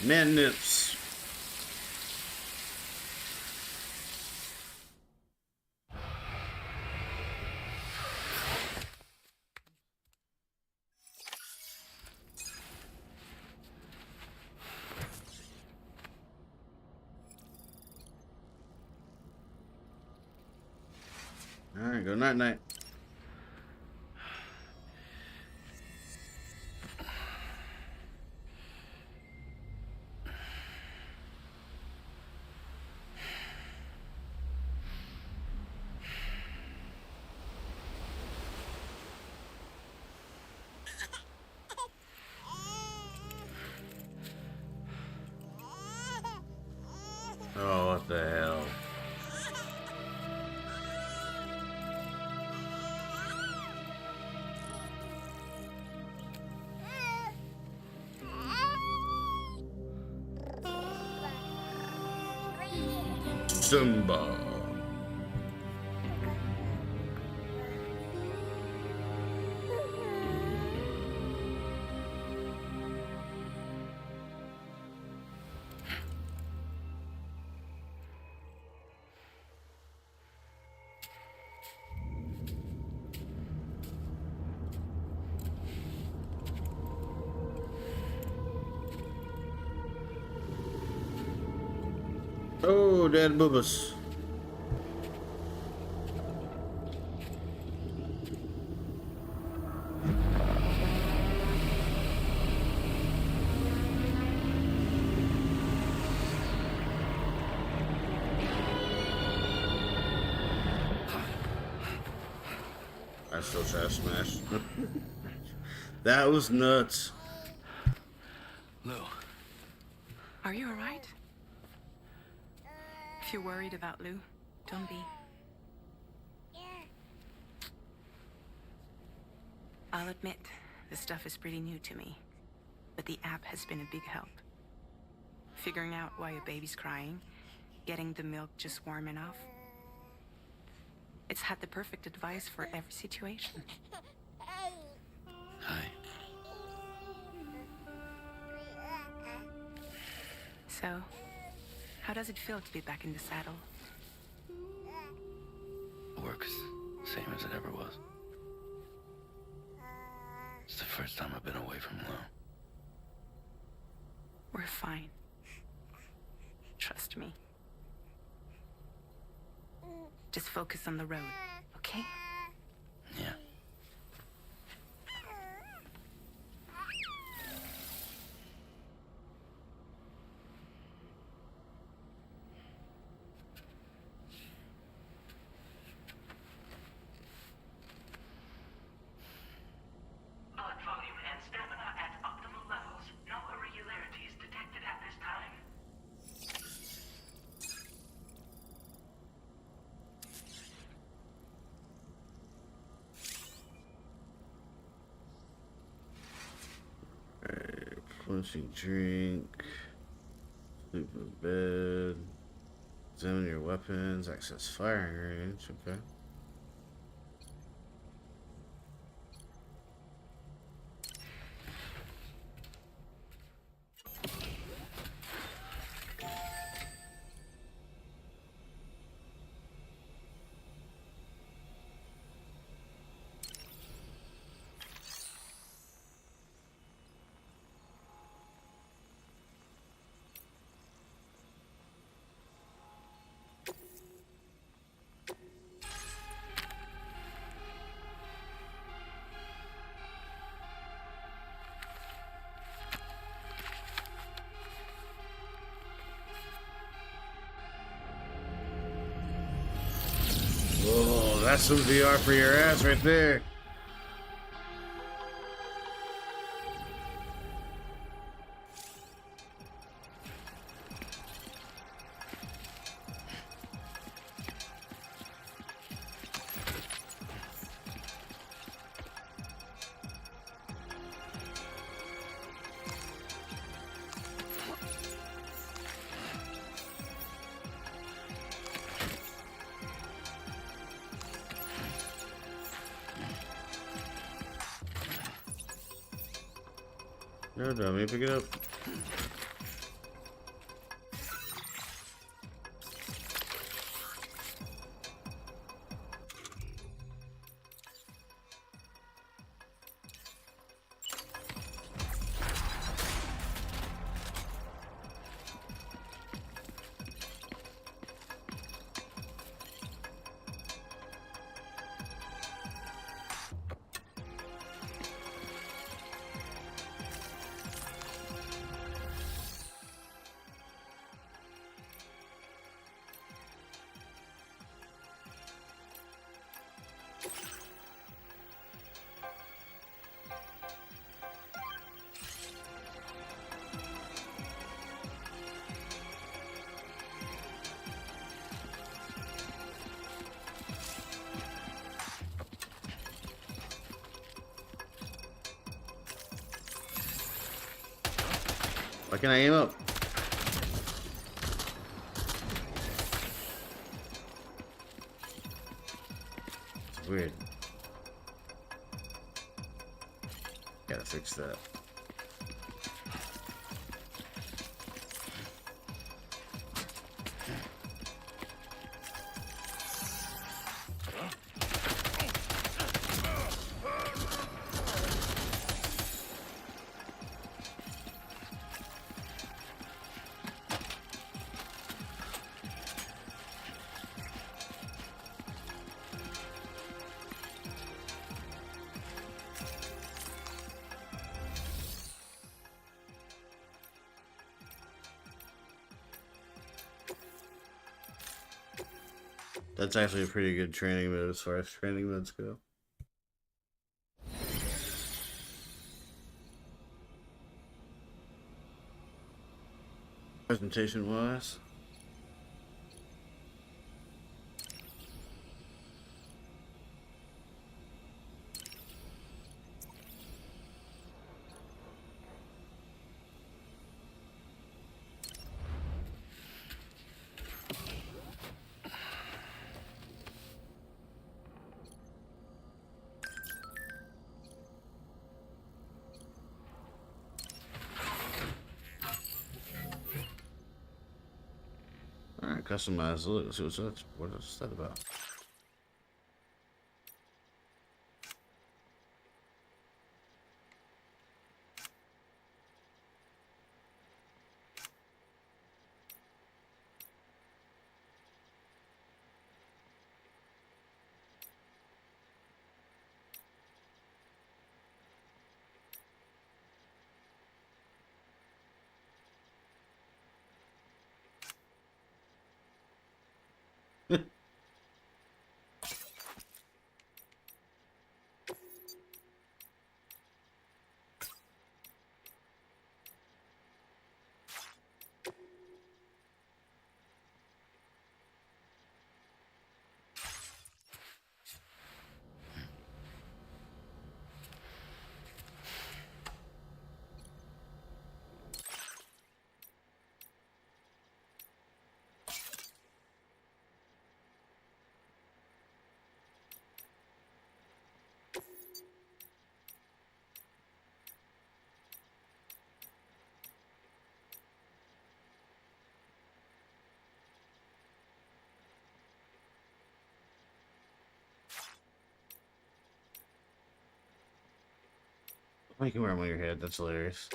Man nips. All right, go night night. Oh, what the hell? Simba. Oh, dead boobas. still try to smash. That was nuts. Lou, Are you alright? If you're worried about Lou, don't be. I'll admit, this stuff is pretty new to me, but the app has been a big help. Figuring out why a baby's crying, getting the milk just warm enough. It's had the perfect advice for every situation. hi. So, how does it feel to be back in the saddle? Works same as it ever was. It's the first time I've been away from Lou. We're fine. Trust me. Just focus on the road, okay? Yeah. Blood volume and stamina at optimal levels. No irregularities detected at this time. Alright, clenching drink. Sleep in bed. Examine your weapons. Access firing range. Okay. Whoa, that's some VR for your ass right there. No, dummy, pick it up. Why can't I aim up? It's weird. Gotta fix that. That's actually a pretty good training mode as far as training modes go. Presentation wise. Alright, customize the look. Let's see what's that about. You can wear them on your head. That's hilarious.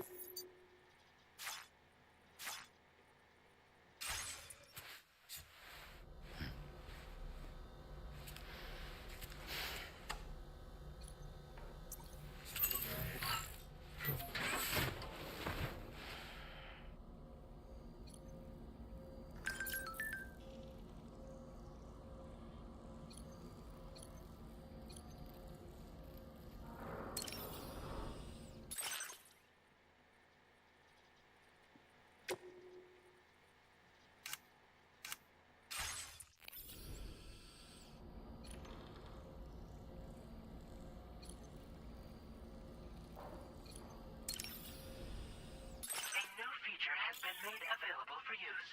Made available for use.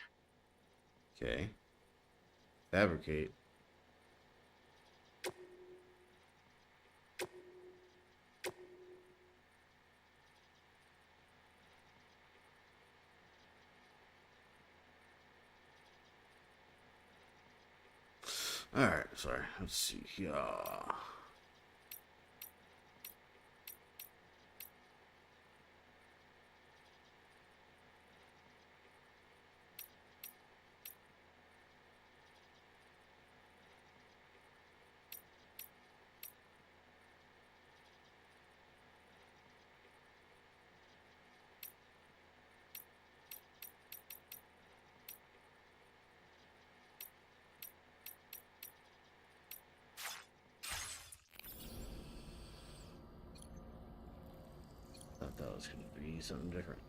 Okay. Fabricate. Alright, sorry. Let's see here. Thought that was going to be something different.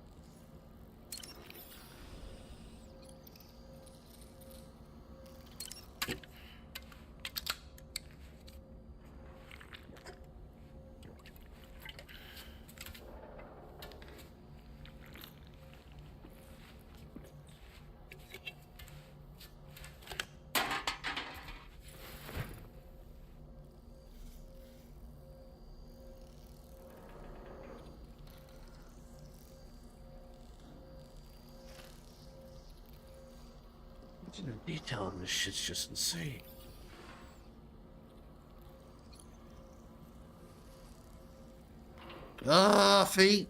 The detail on this shit's just insane. Ah, feet.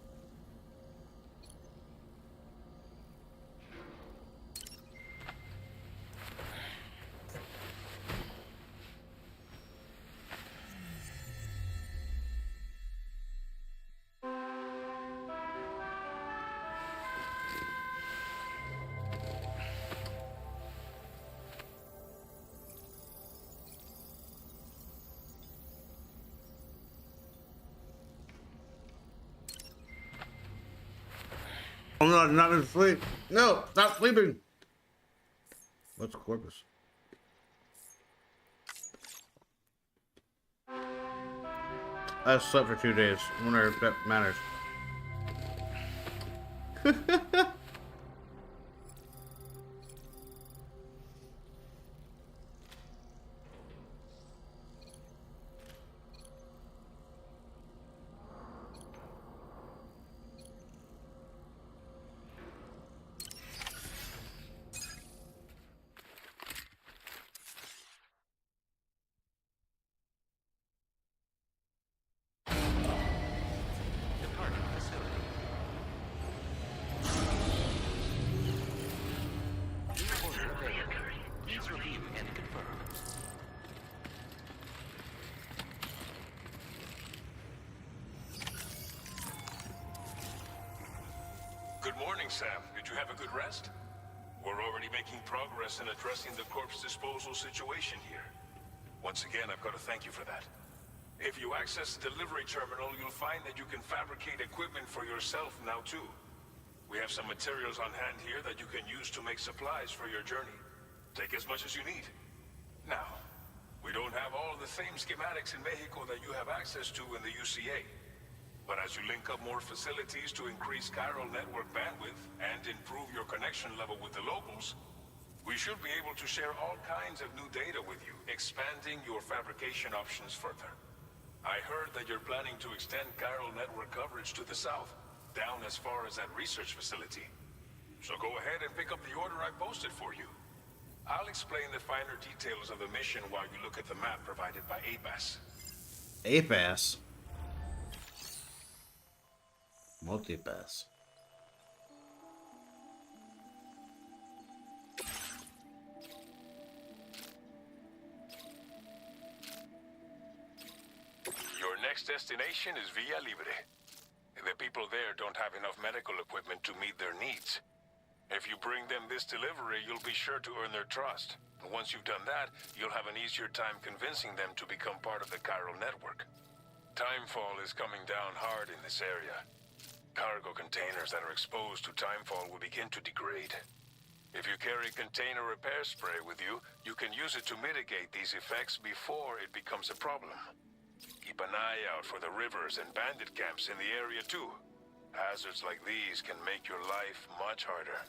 I'm not in sleep. No, stop sleeping. What's corpus? I slept for 2 days. I wonder if that matters. Departing facility. New order available. Please review and confirm. Good morning, Sam. Did you have a good rest? We're already making progress in addressing the corpse disposal situation here. Once again, I've got to thank you for that. If you access the delivery terminal, you'll find that you can fabricate equipment for yourself now too. We have some materials on hand here that you can use to make supplies for your journey. Take as much as you need. Now, we don't have all the same schematics in Mexico that you have access to in the UCA. But as you link up more facilities to increase chiral network bandwidth and improve your connection level with the locals, we should be able to share all kinds of new data with you, expanding your fabrication options further. I heard that you're planning to extend chiral network coverage to the south, down as far as that research facility. So go ahead and pick up the order I posted for you. I'll explain the finer details of the mission while you look at the map provided by APAS. APAS? Multipass. Your next destination is Villa Libre. The people there don't have enough medical equipment to meet their needs. If you bring them this delivery, you'll be sure to earn their trust. And once you've done that, you'll have an easier time convincing them to become part of the chiral network. Timefall is coming down hard in this area. Cargo containers that are exposed to timefall will begin to degrade. If you carry container repair spray with you, you can use it to mitigate these effects before it becomes a problem. Keep an eye out for the rivers and bandit camps in the area too. Hazards like these can make your life much harder.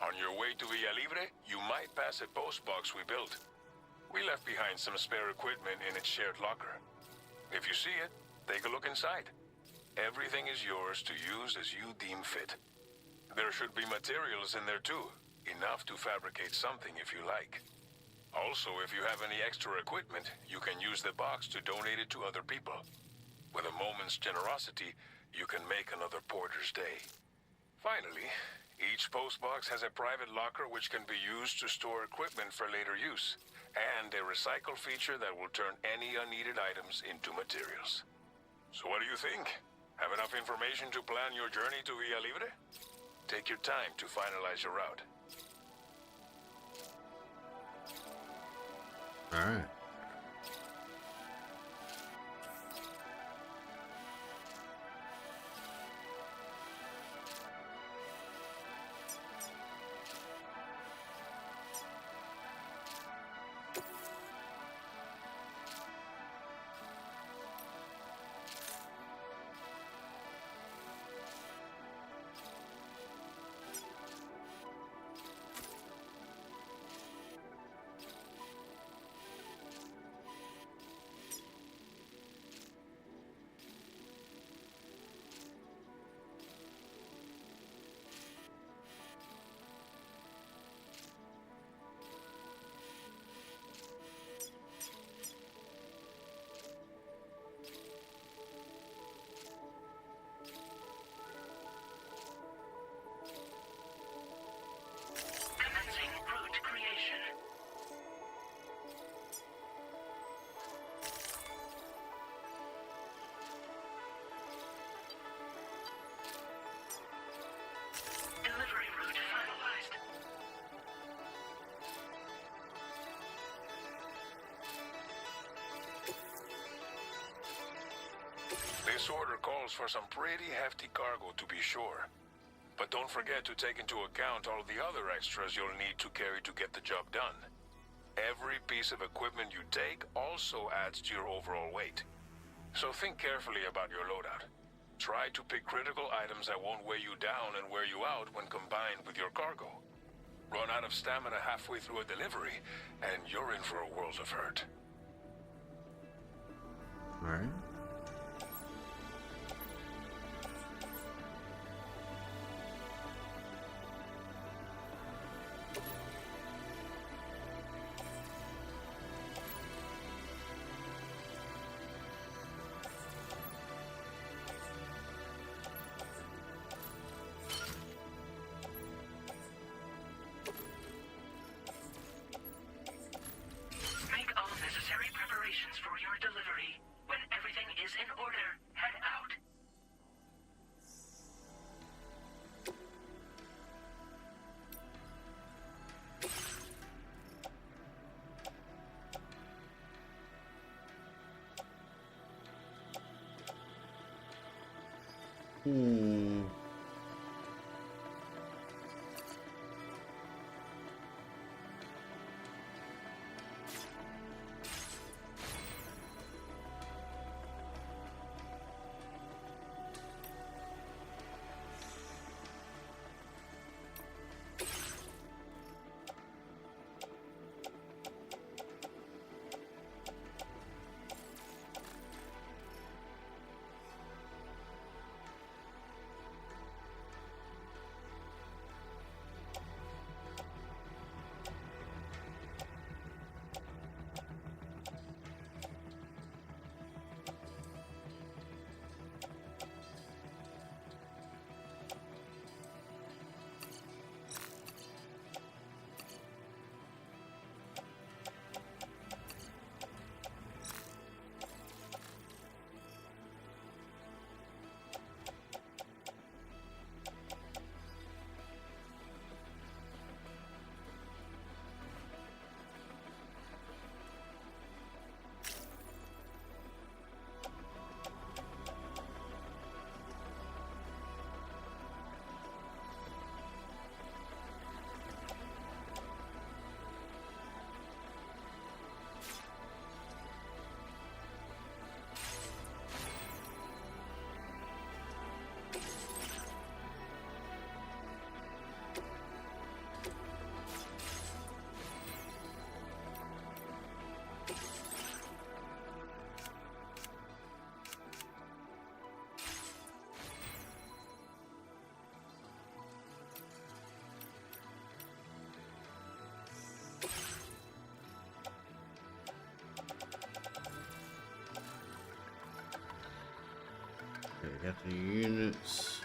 On your way to Villa Libre, you might pass a post box we built. We left behind some spare equipment in its shared locker. If you see it, take a look inside. Everything is yours to use as you deem fit. There should be materials in there too, enough to fabricate something if you like. Also, if you have any extra equipment, you can use the box to donate it to other people. With a moment's generosity, you can make another porter's day. Finally, each postbox has a private locker which can be used to store equipment for later use, and a recycle feature that will turn any unneeded items into materials. So what do you think? Have enough information to plan your journey to Villa Libre? Take your time to finalize your route. All right. Commencing route creation. Delivery route finalized. This order calls for some pretty hefty cargo to be sure. But don't forget to take into account all the other extras you'll need to carry to get the job done. Every piece of equipment you take also adds to your overall weight. So think carefully about your loadout. Try to pick critical items that won't weigh you down and wear you out when combined with your cargo. Run out of stamina halfway through a delivery, and you're in for a world of hurt. Alright. Make all necessary preparations for your delivery. When everything is in order, head out. Hmm. Okay, got the units.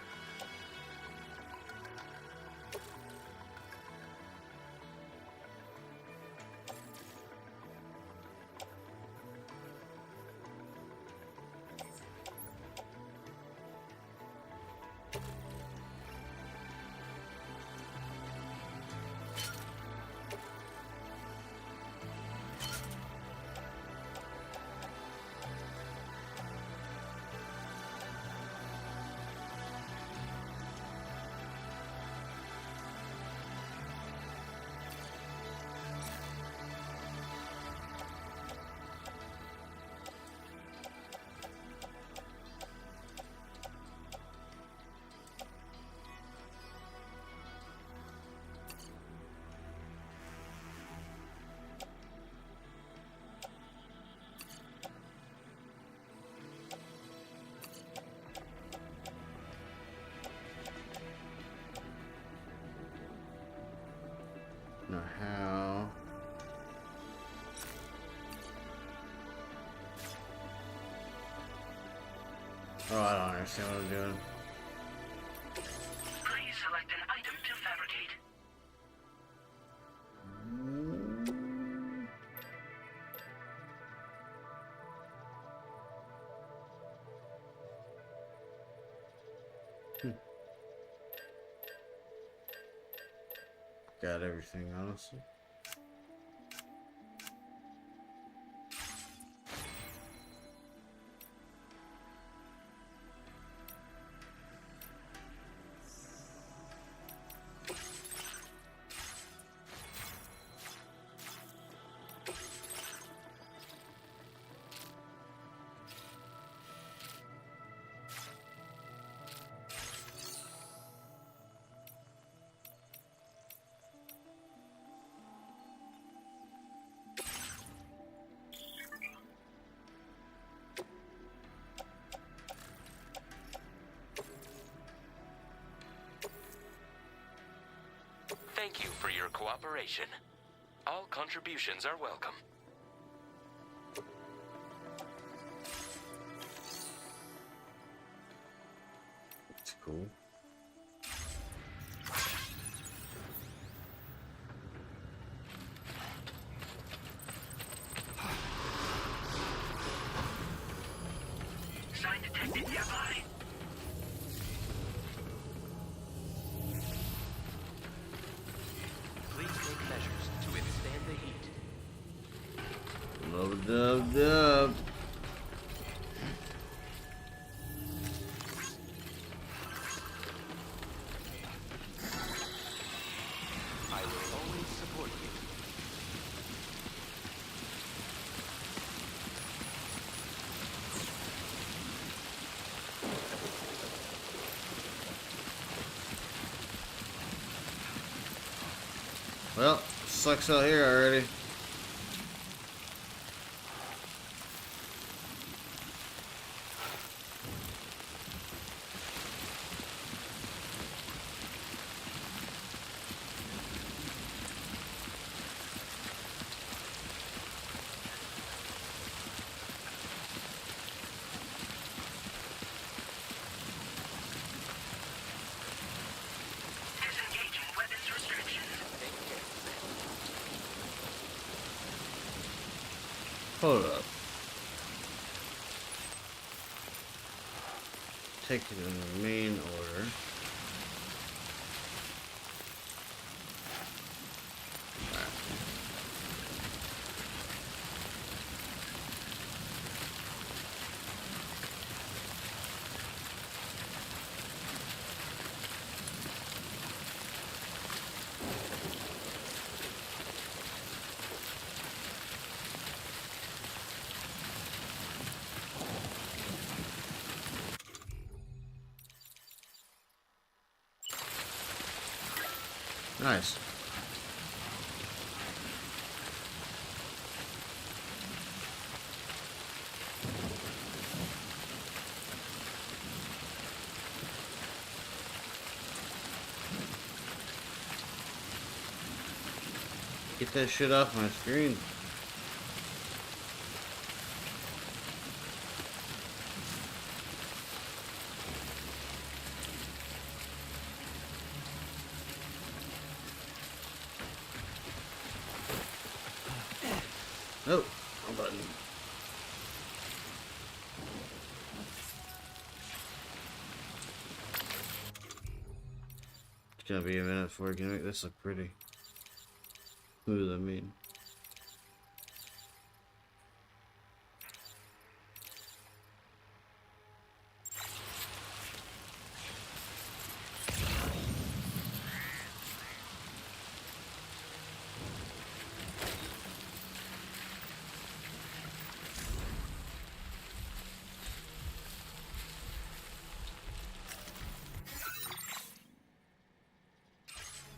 Now how? Oh, I don't understand what I'm doing. Please select an item to fabricate. Got everything, honestly. thank you for your cooperation. All contributions are welcome. It's cool. Sign detected nearby. Please take measures to withstand the heat. LoJaK. I will always support you. Well, sucks out here already. Disengaging weapons restrictions. Hold up. Take it in the main order. Nice. Get that shit off my screen. Nope, wrong button. It's gonna be a minute before we can make this look pretty. Smooth, I mean.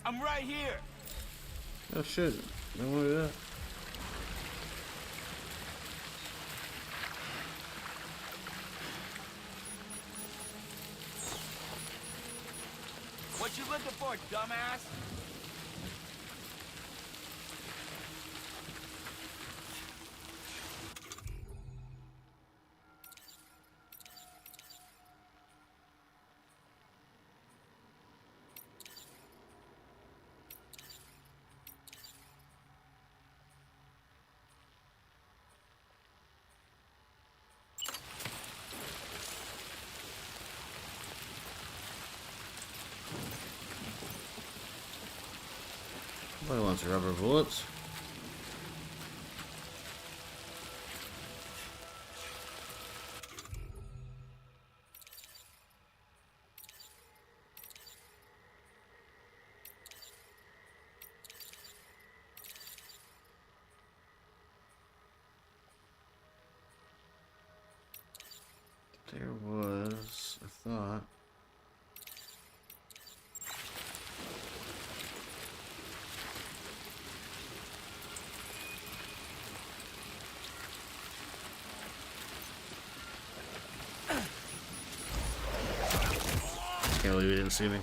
I'm right here. Oh shit, don't want to do that. What you looking for, dumbass? Nobody wants rubber bullets. There was, I thought. Can't believe he didn't see me.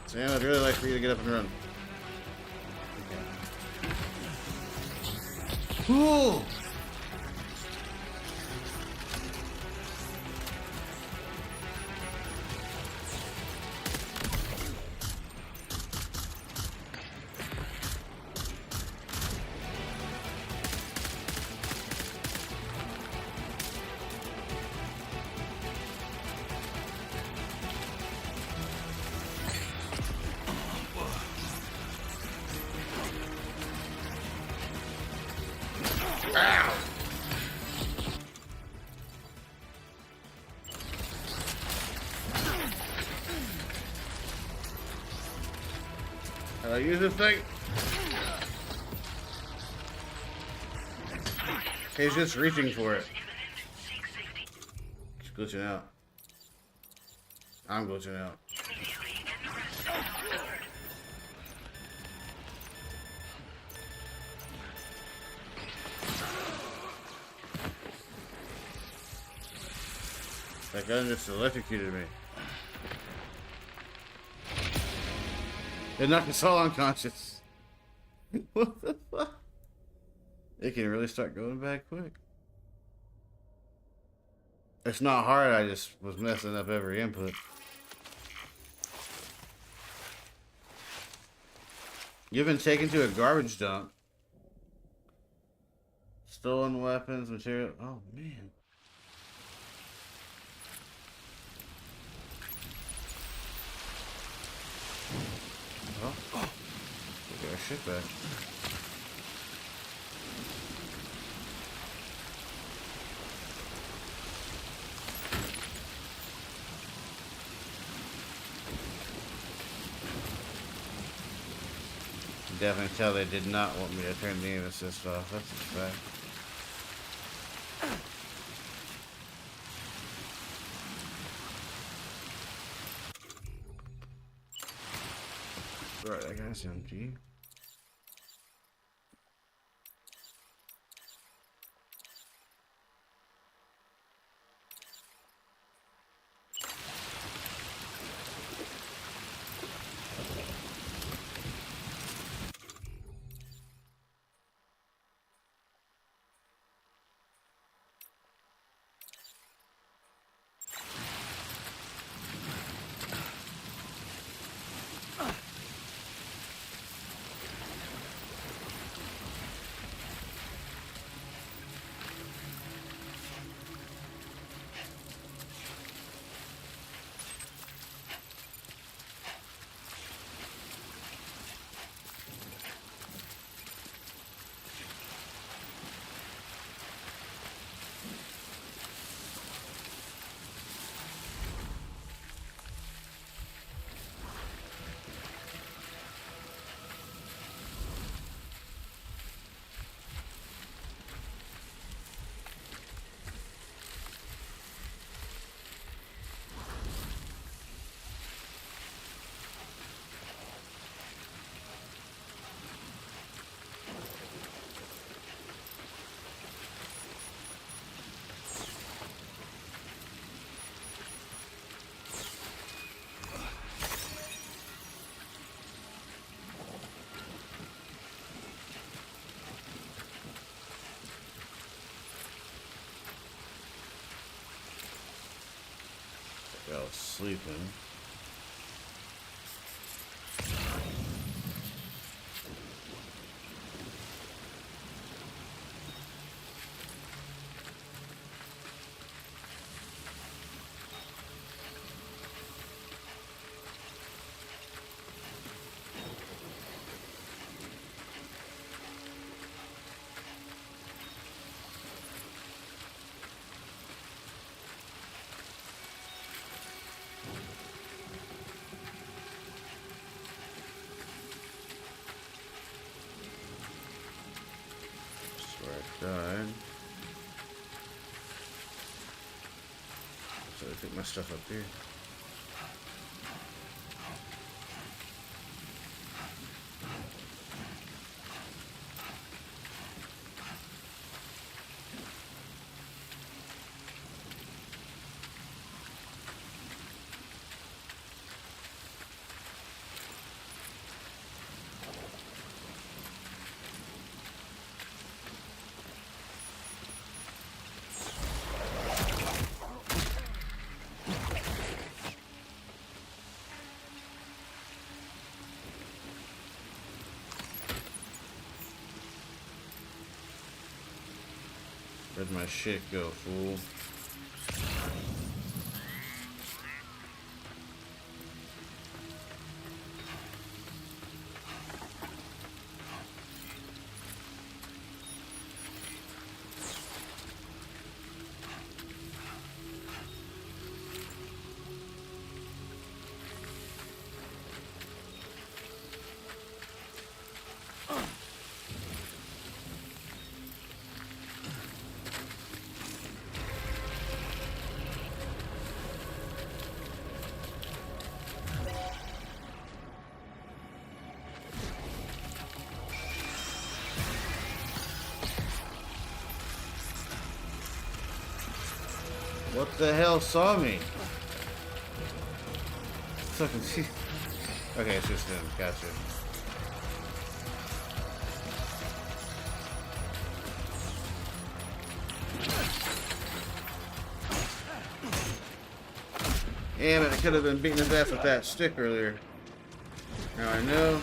Sam, I'd really like for you to get up and run. Okay. Ooh! How do I use this thing? He's just reaching for it. He's glitching out. I'm glitching out. That gun just electrocuted me. It knocked us all unconscious. What the fuck? It can really start going back quick. It's not hard, I just was messing up every input. You've been taken to a garbage dump. Stolen weapons, material. Oh, man. Well, we got our shit back. Definitely tell they did not want me to turn the aim assist off. That's a fact. Right, that guy's empty. I was sleeping. Died. So I pick my stuff up here. Where'd my shit go, fool? What the hell saw me? Fucking shit. Okay, it's just him. Gotcha. Damn it, I could have been beating his ass with that stick earlier. Now I know.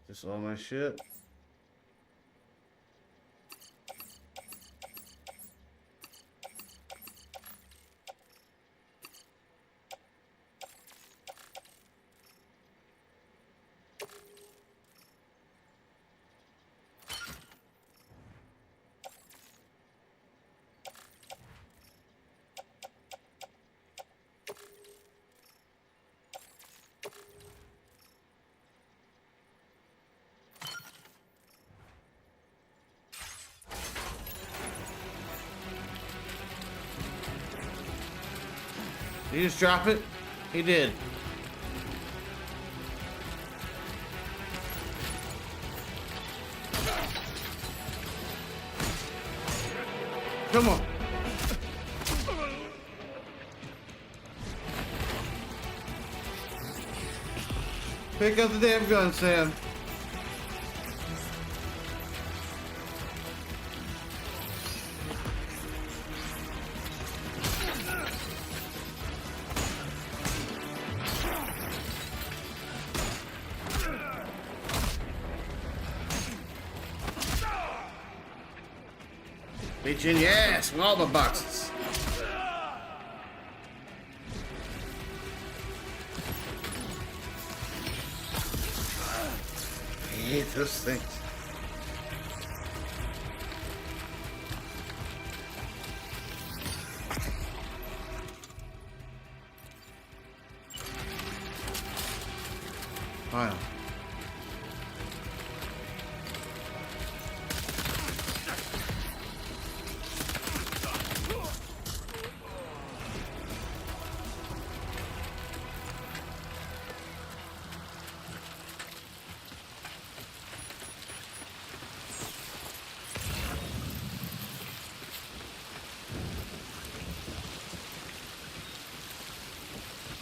Just all my shit. Did he just drop it? He did. Come on. Pick up the damn gun, Sam. Bitch in your ass with all the boxes. I hate those things. Wow.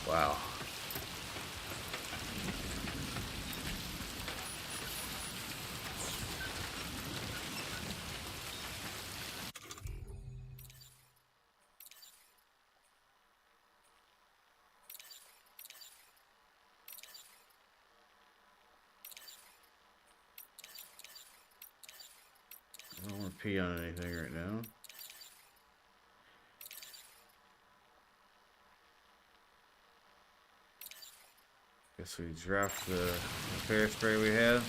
Wow. I don't want to pee on anything right now. Guess we dropped the repair spray we had.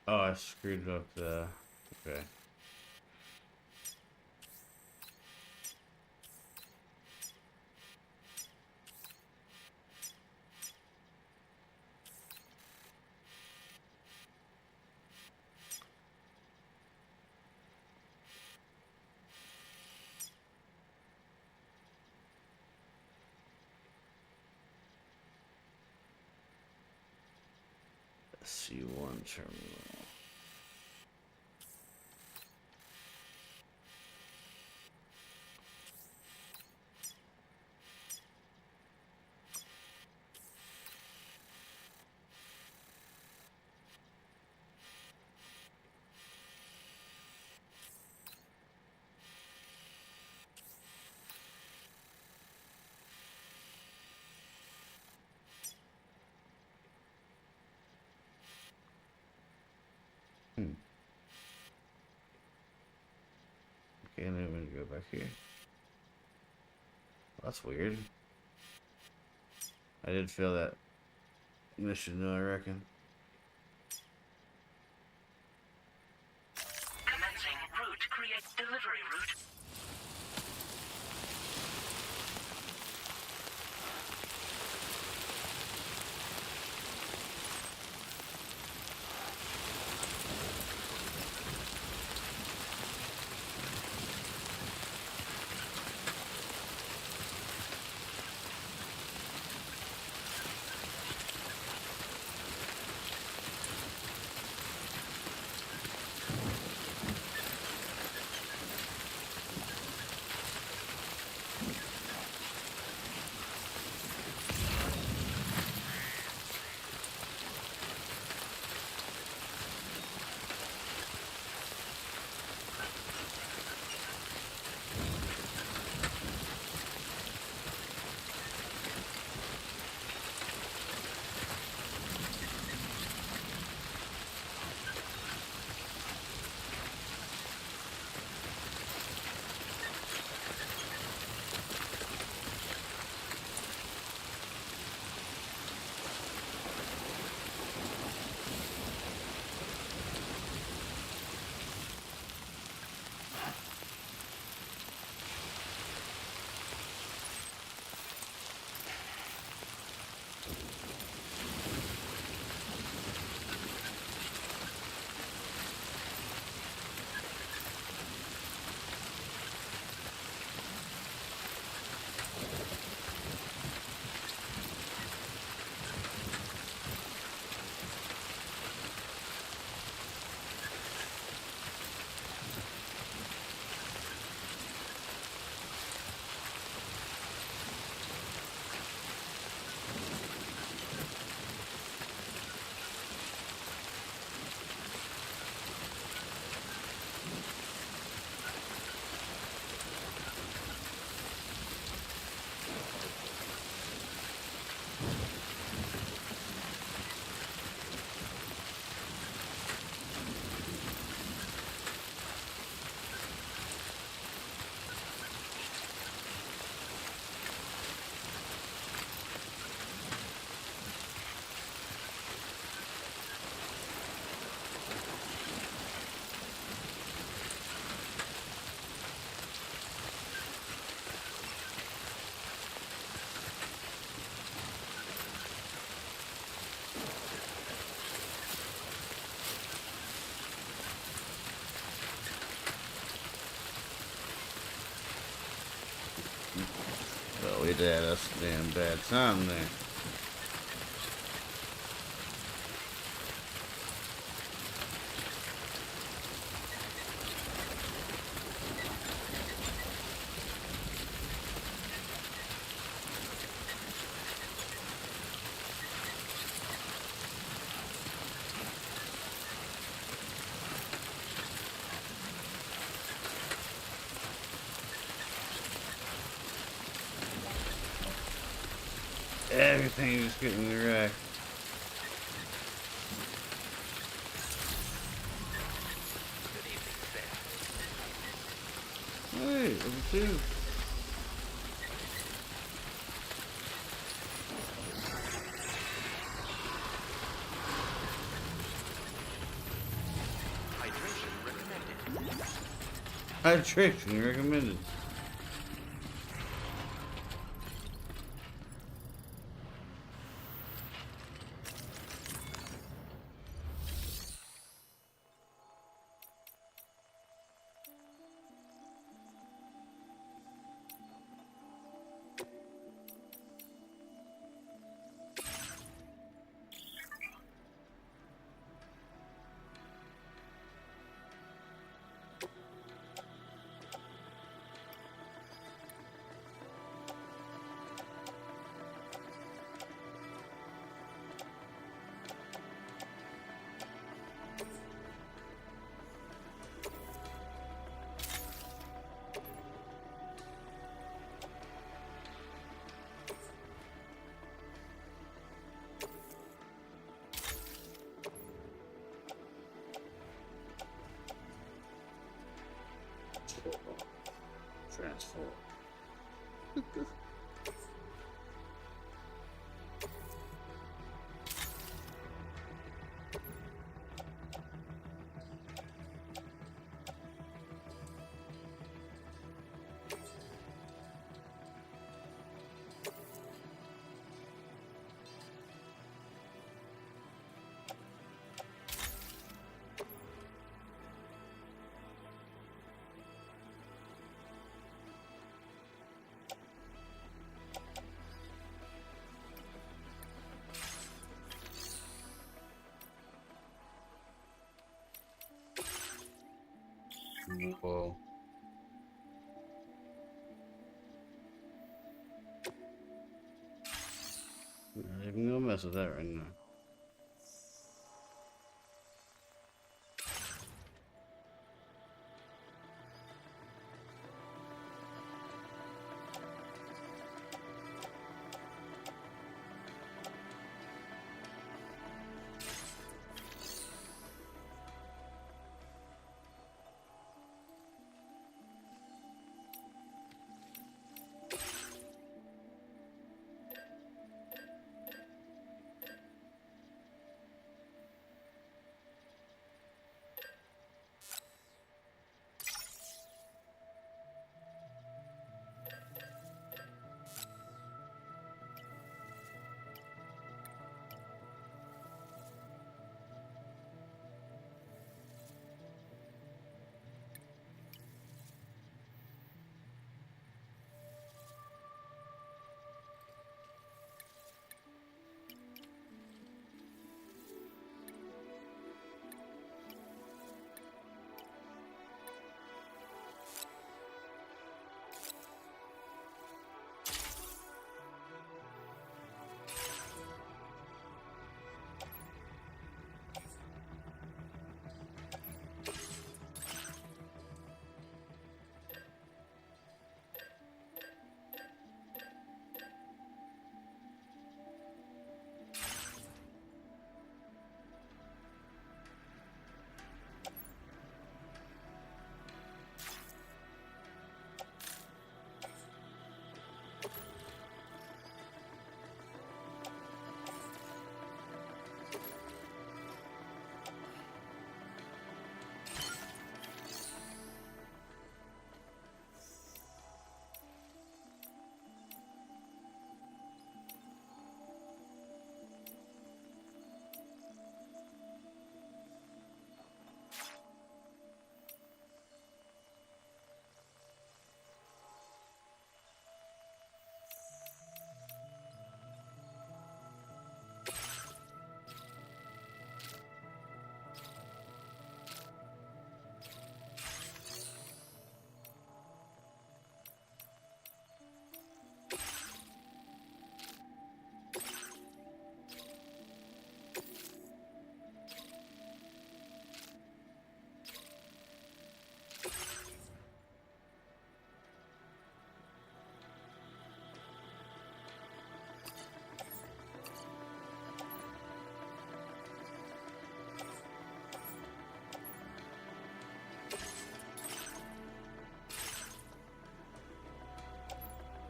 Oh, I screwed up the... Okay. C1 terminal. Okay, and then we're gonna go back here. Well, that's weird. I did fail that mission, though, I reckon. Commencing route. Create delivery route. Well, we did us a damn bad time there. Everything just getting wrecked. Good evening, Sam. Hey, number two. Hydration recommended. Transform. Whoa. Not even gonna mess with that right now.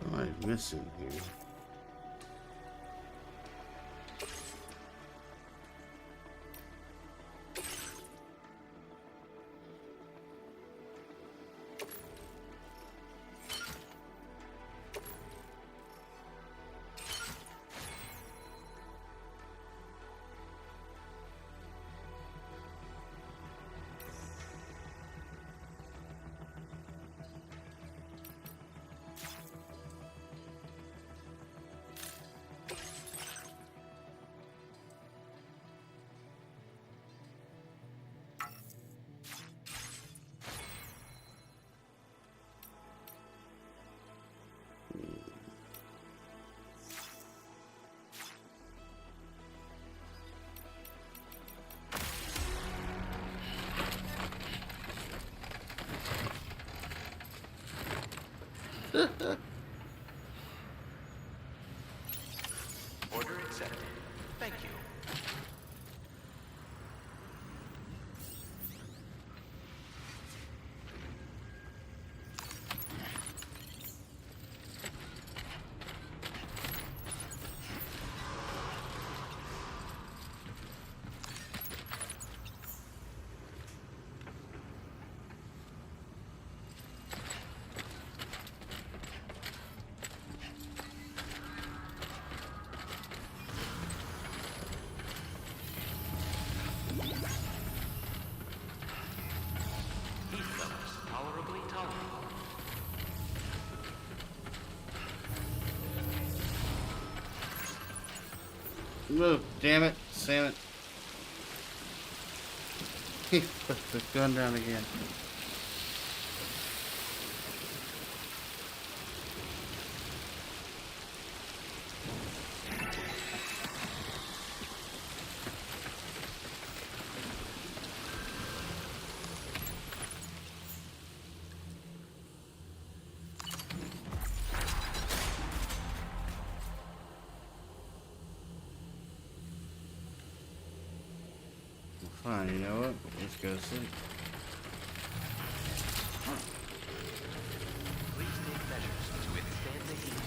What am I missing here? Order accepted. Thank you. Heat levels tolerably tolerable. Move, damn it, Sam it. He put the gun down again. Fine, you know what? Let's go sleep. Please take measures to withstand the heat.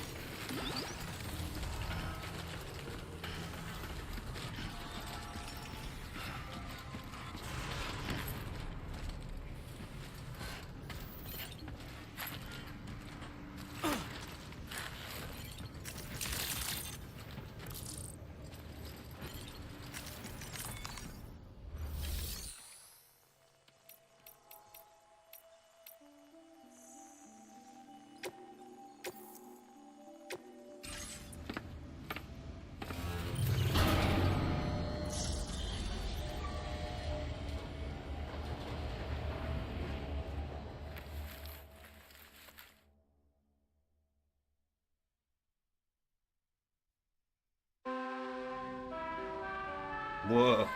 Whoa.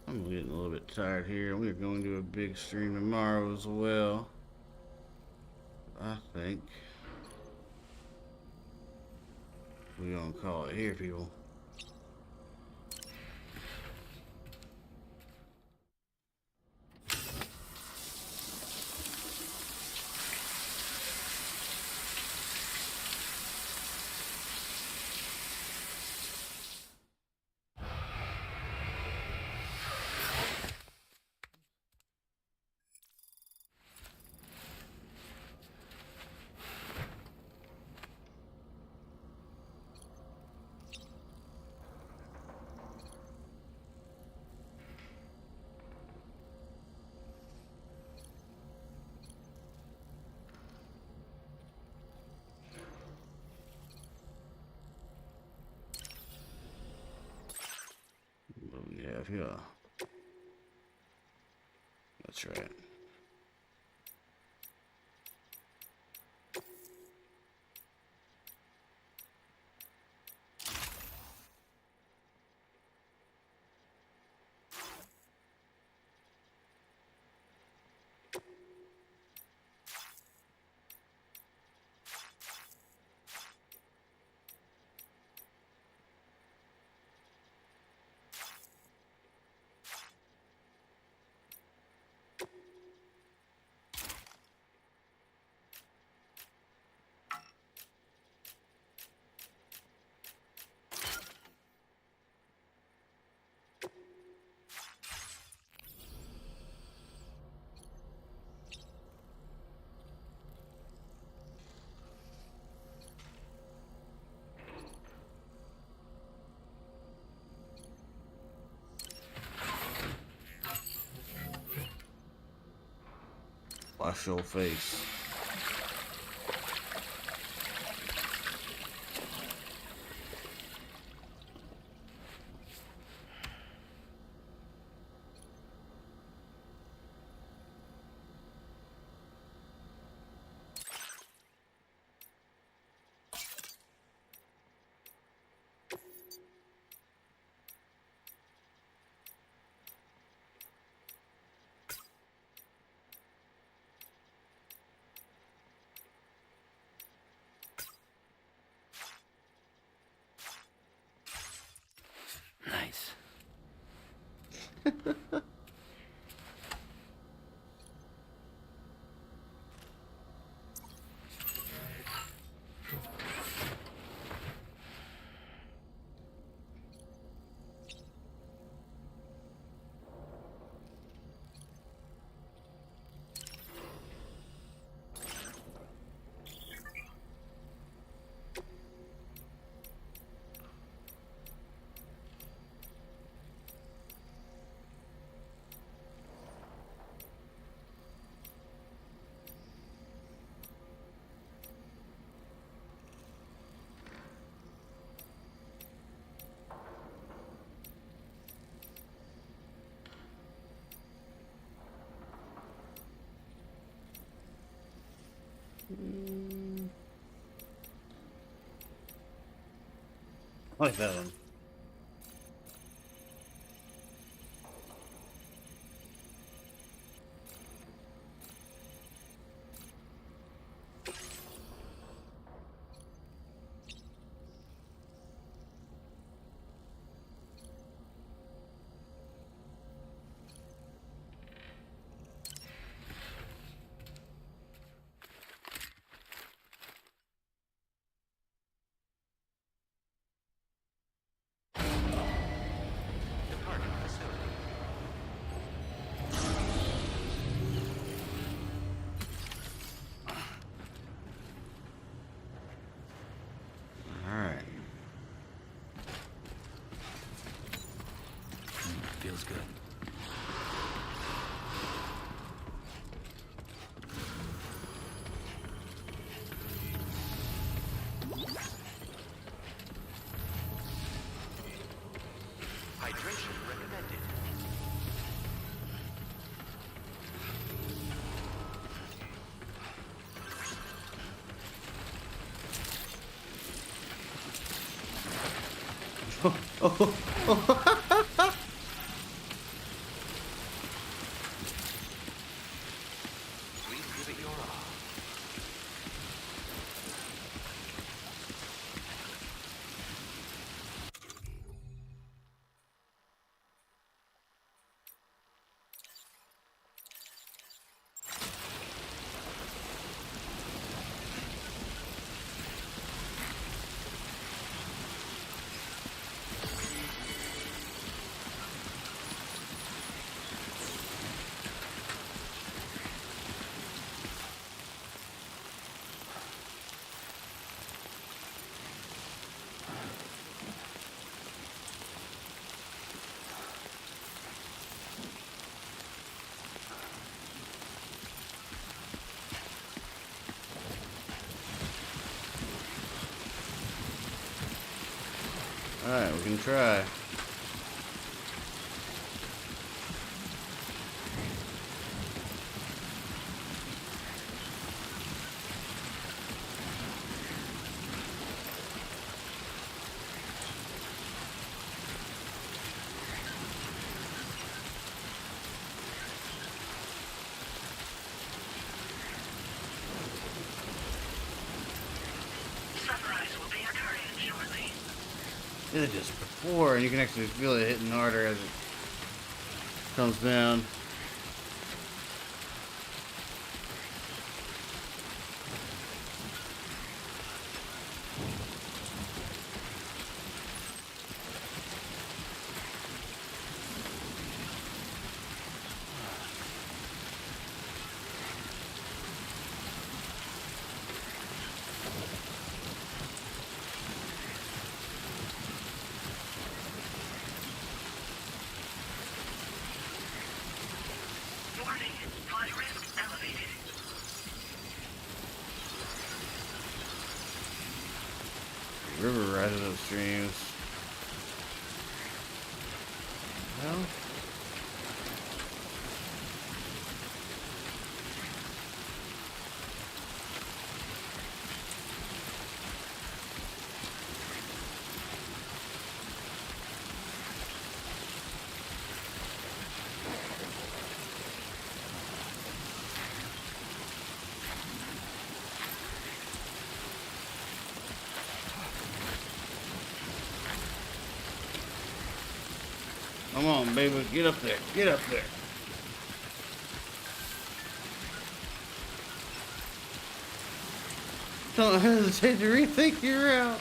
I'm getting a little bit tired here. We're going to do a big stream tomorrow as well, I think. We're gonna call it here, people. What do we have here? That's right. Wash your face. Nice. I like that one. Departing facility. Alright. Feels good. Hydration recommended. Please give it your all. Alright, we can try. Sunrise will be occurring shortly. Did it just before, and you can actually feel it hitting harder as it comes down. River rising up streams. Well. Come on, baby, get up there, get up there. Don't hesitate to rethink your route.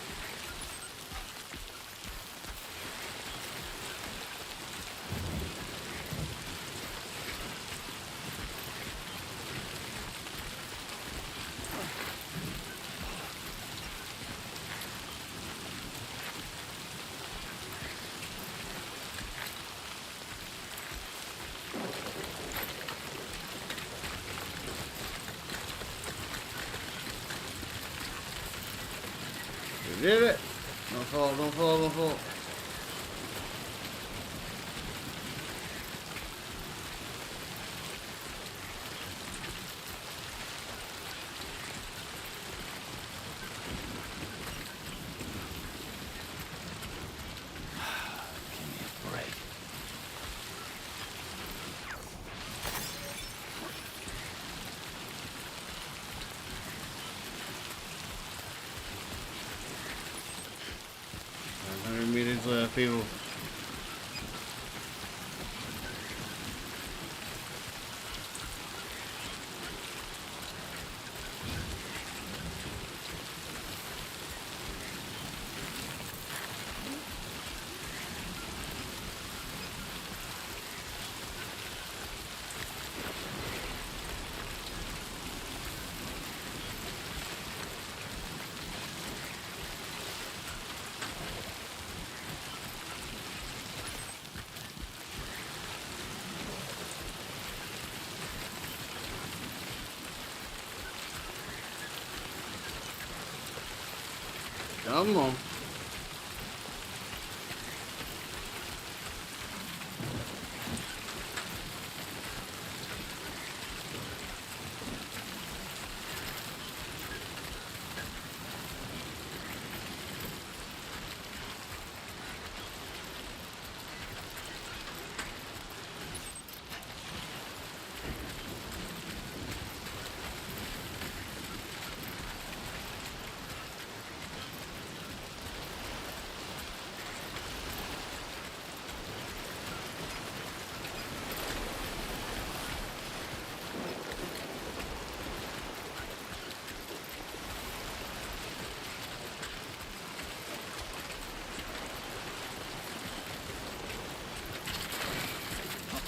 You did it. Don't fall, don't fall, don't fall. Give me a break. Meters left, people. Come on.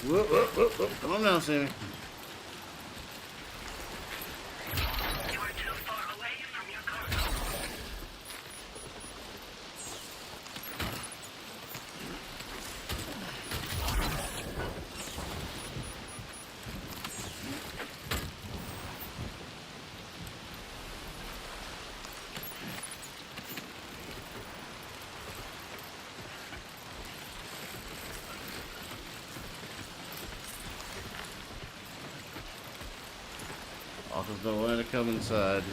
Whoop, whoop, whoop, whoop. Come on down, Sammy. You are too far away from your cargo. Officers don't want to come inside.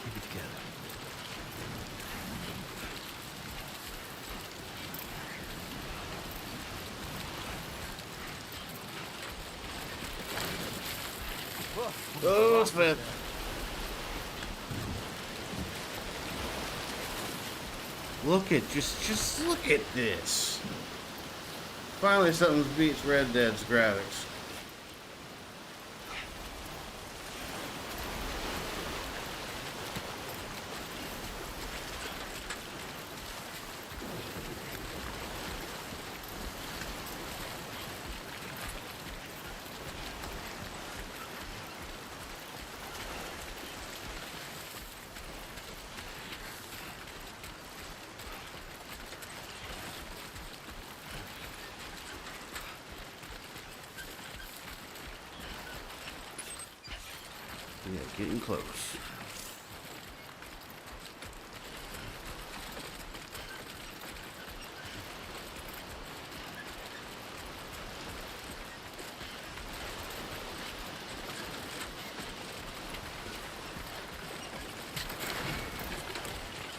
Keep it together. Oh, Smith. Just look at this. Finally, something beats Red Dead's graphics. Yeah, getting close.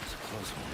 It's a close one.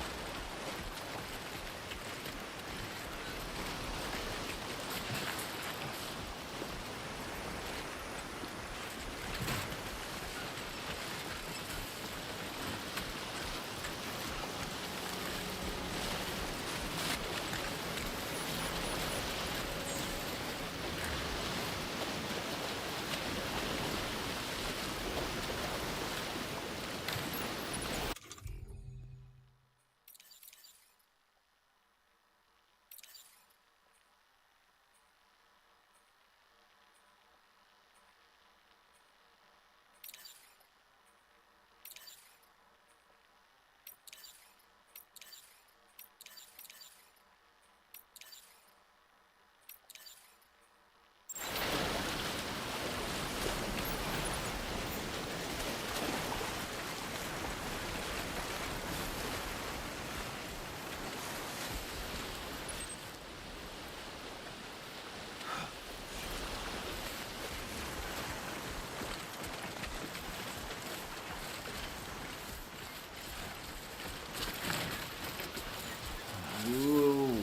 Whoa.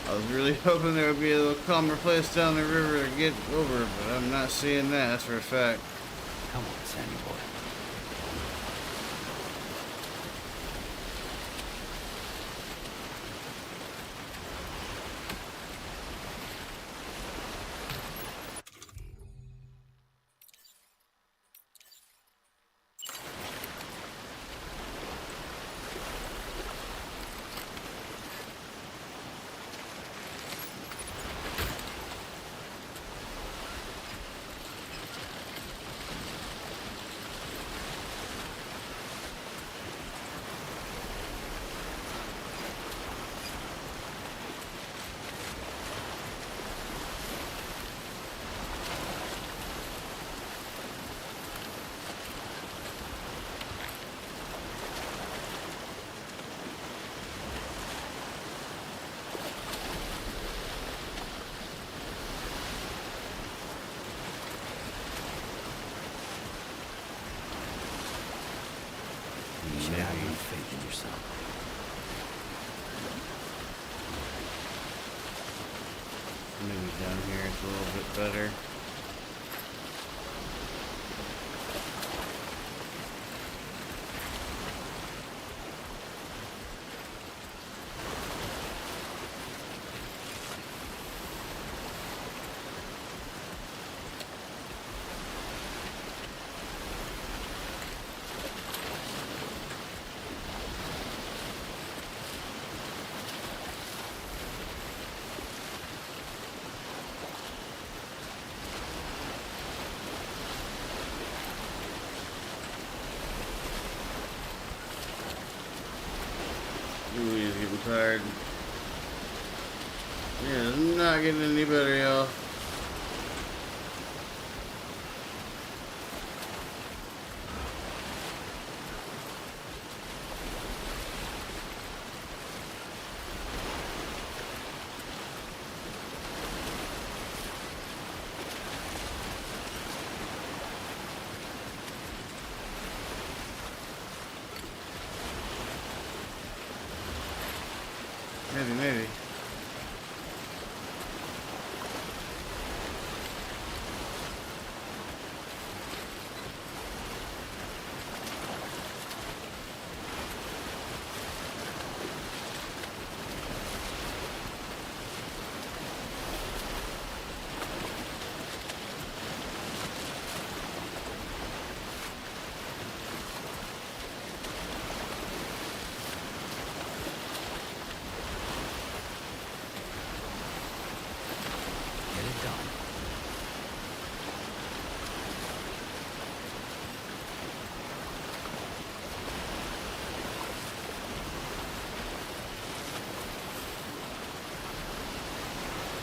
I was really hoping there would be a little calmer place down the river to get over, but I'm not seeing that, that's for a fact. Come on, Sandy boy. You should have more faith in yourself. Maybe down here it's a little bit better. Ooh, he's getting tired. Yeah, it's not getting any better, y'all. Maybe. Get it done.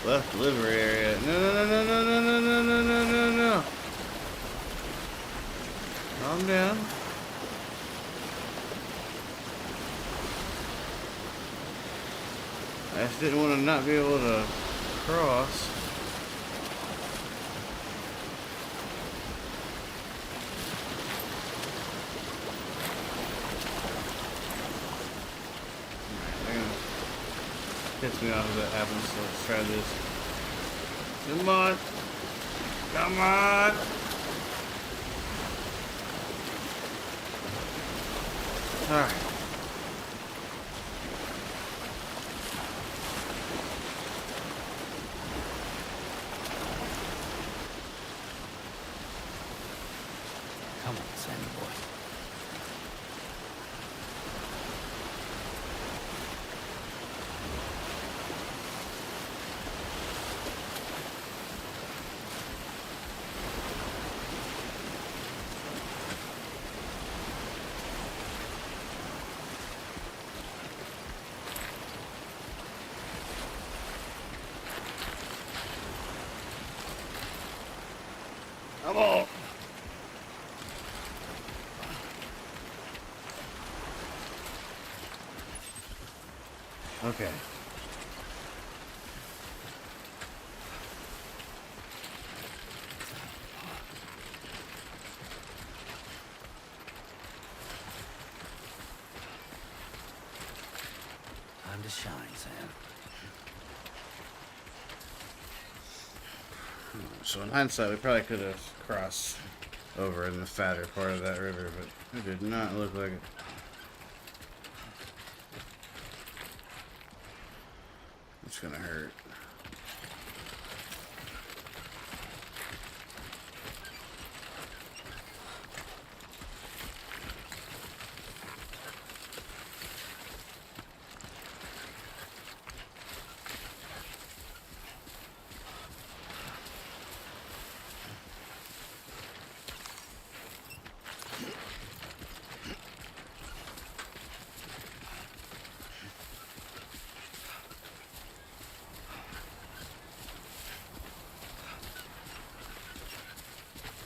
Left delivery area. No. Calm down. I just didn't want to not be able to cross. Hits me off if that happens, so let's try this. Come on! Come on! Alright. Come on, Sammy boy. Come on! Okay. Time to shine, Sam. So in hindsight, we probably could have crossed over in the fatter part of that river, but it did not look like it. It's gonna hurt.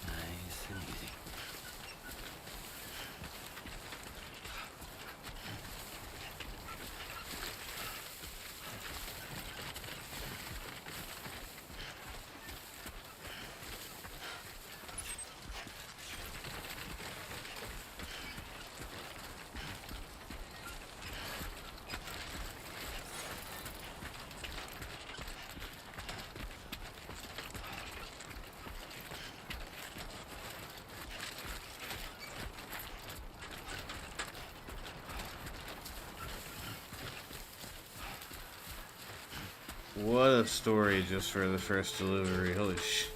Nice and easy. What a story just for the first delivery. Holy shit.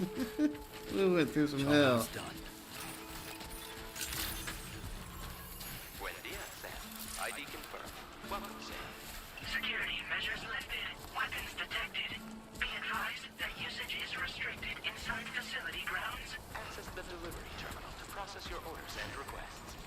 We went through some hell. Almost done. Buen dia, Sam. ID confirmed. Welcome, Sam. Security measures lifted. Weapons detected. Be advised that usage is restricted inside facility grounds. Access the delivery terminal to process your orders and requests.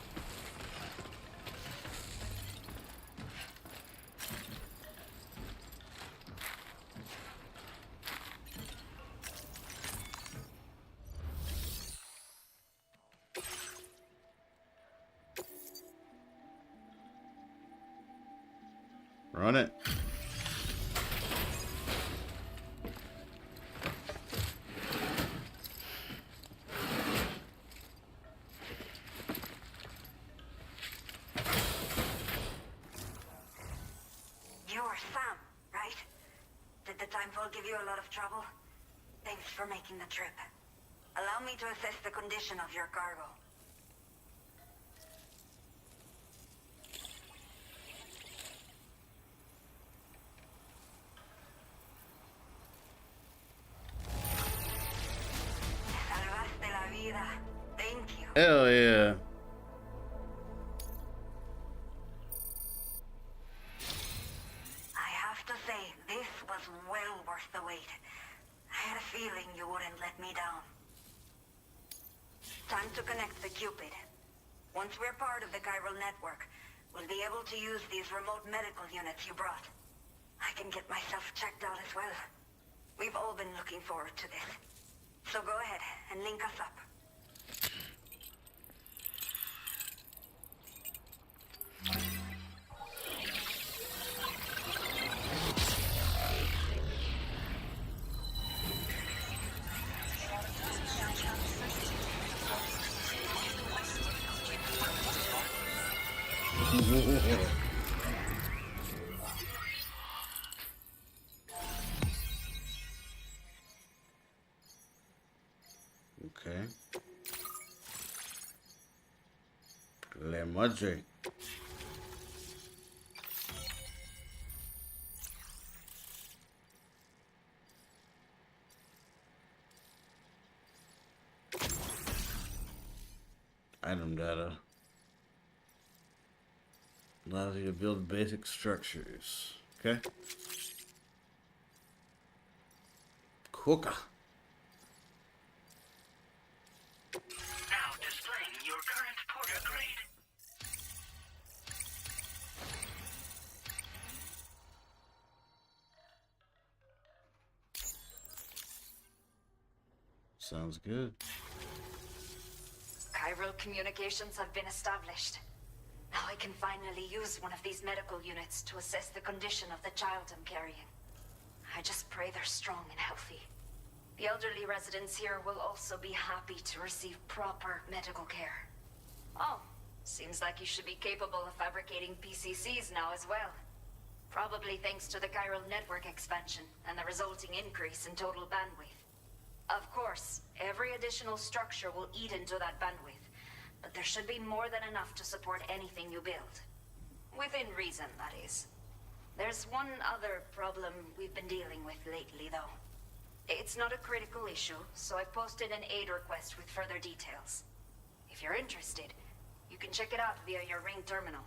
Run it. You're Sam, right? Did the timefall give you a lot of trouble? Thanks for making the trip. Allow me to assess the condition of your cargo. Salvaste la vida. Thank you. Hell yeah. I have to say, this was well worth the wait. I had a feeling you wouldn't let me down. Time to connect the Cupid. Once we're part of the chiral network, we'll be able to use these remote medical units you brought. I can get myself checked out as well. We've all been looking forward to this. So go ahead and link us up. Okay. Le Madre. Item data. Allows you to build basic structures. Okay. Cooker. Now displaying your current porter grade. Sounds good. Chiral communications have been established. Now I can finally use one of these medical units to assess the condition of the child I'm carrying. I just pray they're strong and healthy. The elderly residents here will also be happy to receive proper medical care. Oh, seems like you should be capable of fabricating PCCs now as well. Probably thanks to the chiral network expansion and the resulting increase in total bandwidth. Of course, every additional structure will eat into that bandwidth, but there should be more than enough to support anything you build. Within reason, that is. There's one other problem we've been dealing with lately, though. It's not a critical issue, so I posted an aid request with further details. If you're interested, you can check it out via your ring terminal.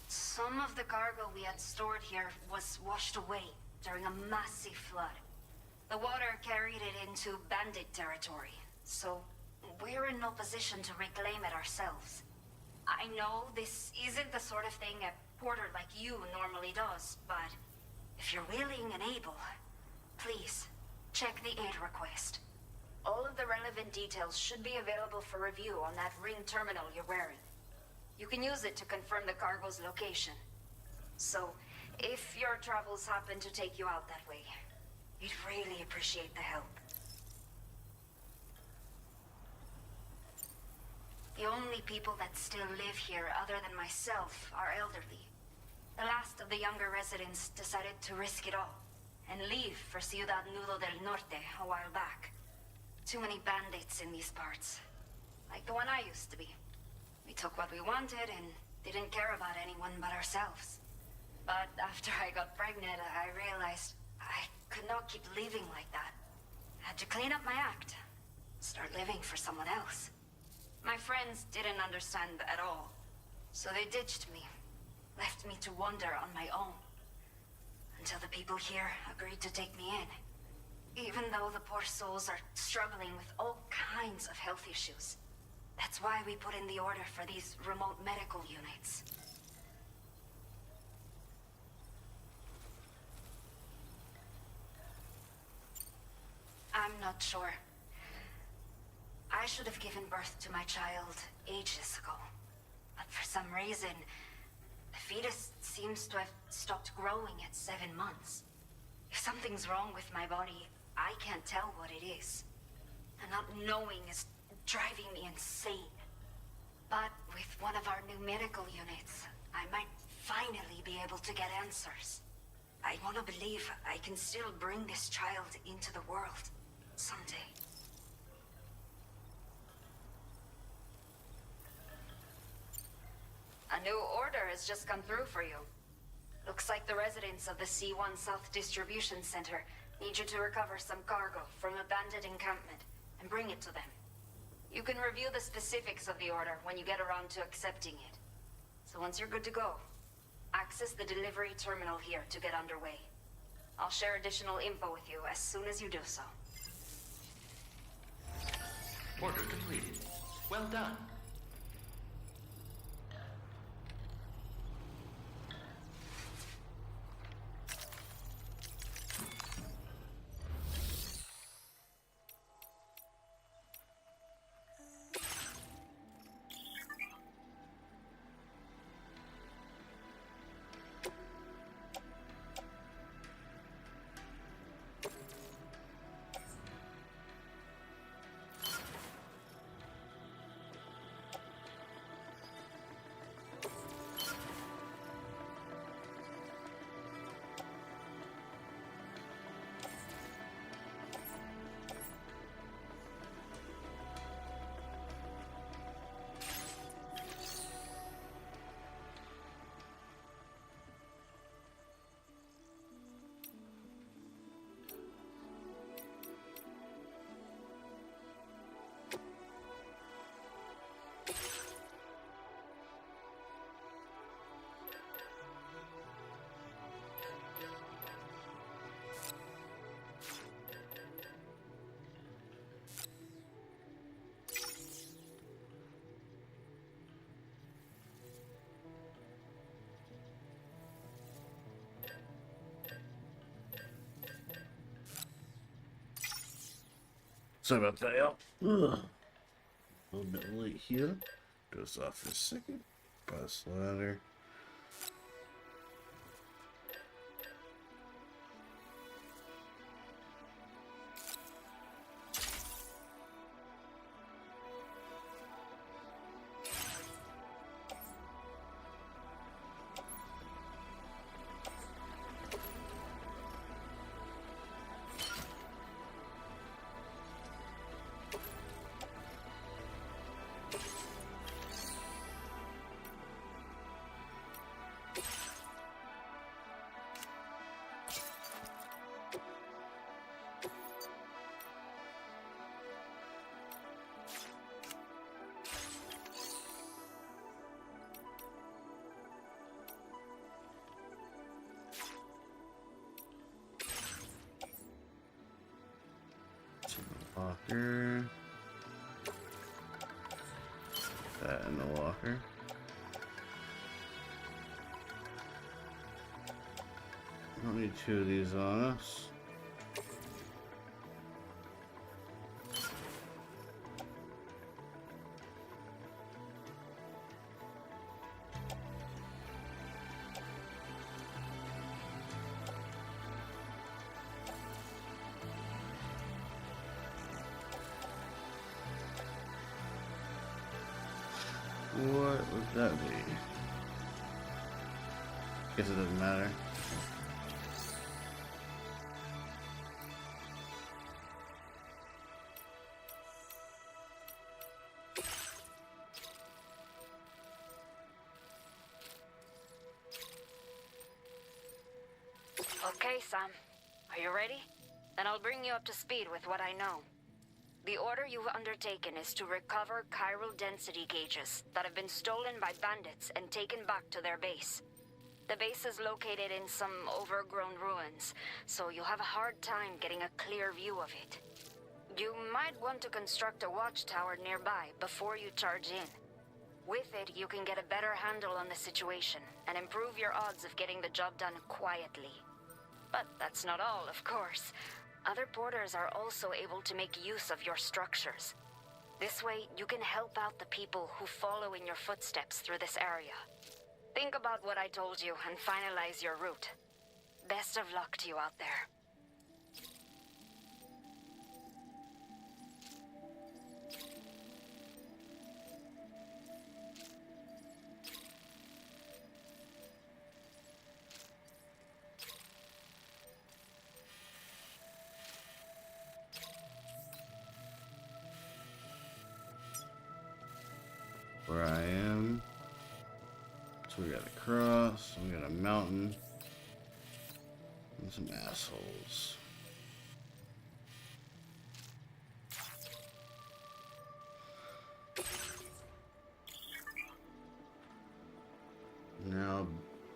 Some of the cargo we had stored here was washed away during a massive flood. The water carried it into bandit territory, so we're in no position to reclaim it ourselves. I know this isn't the sort of thing a porter like you normally does, but if you're willing and able, please check the aid request. All of the relevant details should be available for review on that ring terminal you're wearing. You can use it to confirm the cargo's location. So, if your travels happen to take you out that way, we'd really appreciate the help. The only people that still live here other than myself are elderly. The last of the younger residents decided to risk it all and leave for Ciudad Nudo del Norte a while back. Too many bandits in these parts. Like the one I used to be. We took what we wanted and didn't care about anyone but ourselves. But after I got pregnant, I realized I could not keep living like that. I had to clean up my act. Start living for someone else. My friends didn't understand at all. So they ditched me. Left me to wander on my own. Until the people here agreed to take me in. Even though the poor souls are struggling with all kinds of health issues. That's why we put in the order for these remote medical units. I'm not sure. I should have given birth to my child ages ago. But for some reason, the fetus seems to have stopped growing at 7 months. If something's wrong with my body, I can't tell what it is. And not knowing is driving me insane. But with one of our new medical units, I might finally be able to get answers. I want to believe I can still bring this child into the world someday. A new order has just come through for you. Looks like the residents of the C1 South Distribution Center need you to recover some cargo from abandoned encampment and bring it to them. You can review the specifics of the order when you get around to accepting it. So once you're good to go, access the delivery terminal here to get underway. I'll share additional info with you as soon as you do so. Order completed. Well done. Sorry about that, y'all. A little bit late here. Do this off for a second. Press ladder. Locker. That in the locker. Don't need 2 of these on us. What would that be? Guess it doesn't matter. Okay, Sam. Are you ready? Then I'll bring you up to speed with what I know. The order you've undertaken is to recover chiral density gauges that have been stolen by bandits and taken back to their base. The base is located in some overgrown ruins, so you'll have a hard time getting a clear view of it. You might want to construct a watchtower nearby before you charge in. With it, you can get a better handle on the situation and improve your odds of getting the job done quietly. But that's not all, of course. Other porters are also able to make use of your structures. This way, you can help out the people who follow in your footsteps through this area. Think about what I told you and finalize your route. Best of luck to you out there. Where I am. So we got a cross, we got a mountain, and some assholes. Now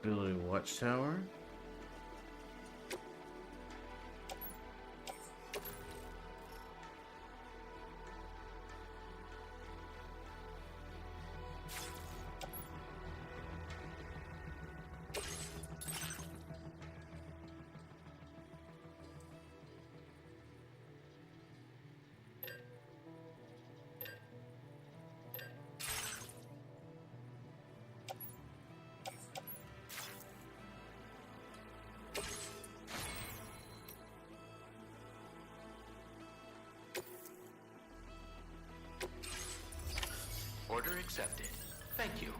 build a watchtower. Order accepted. Thank you.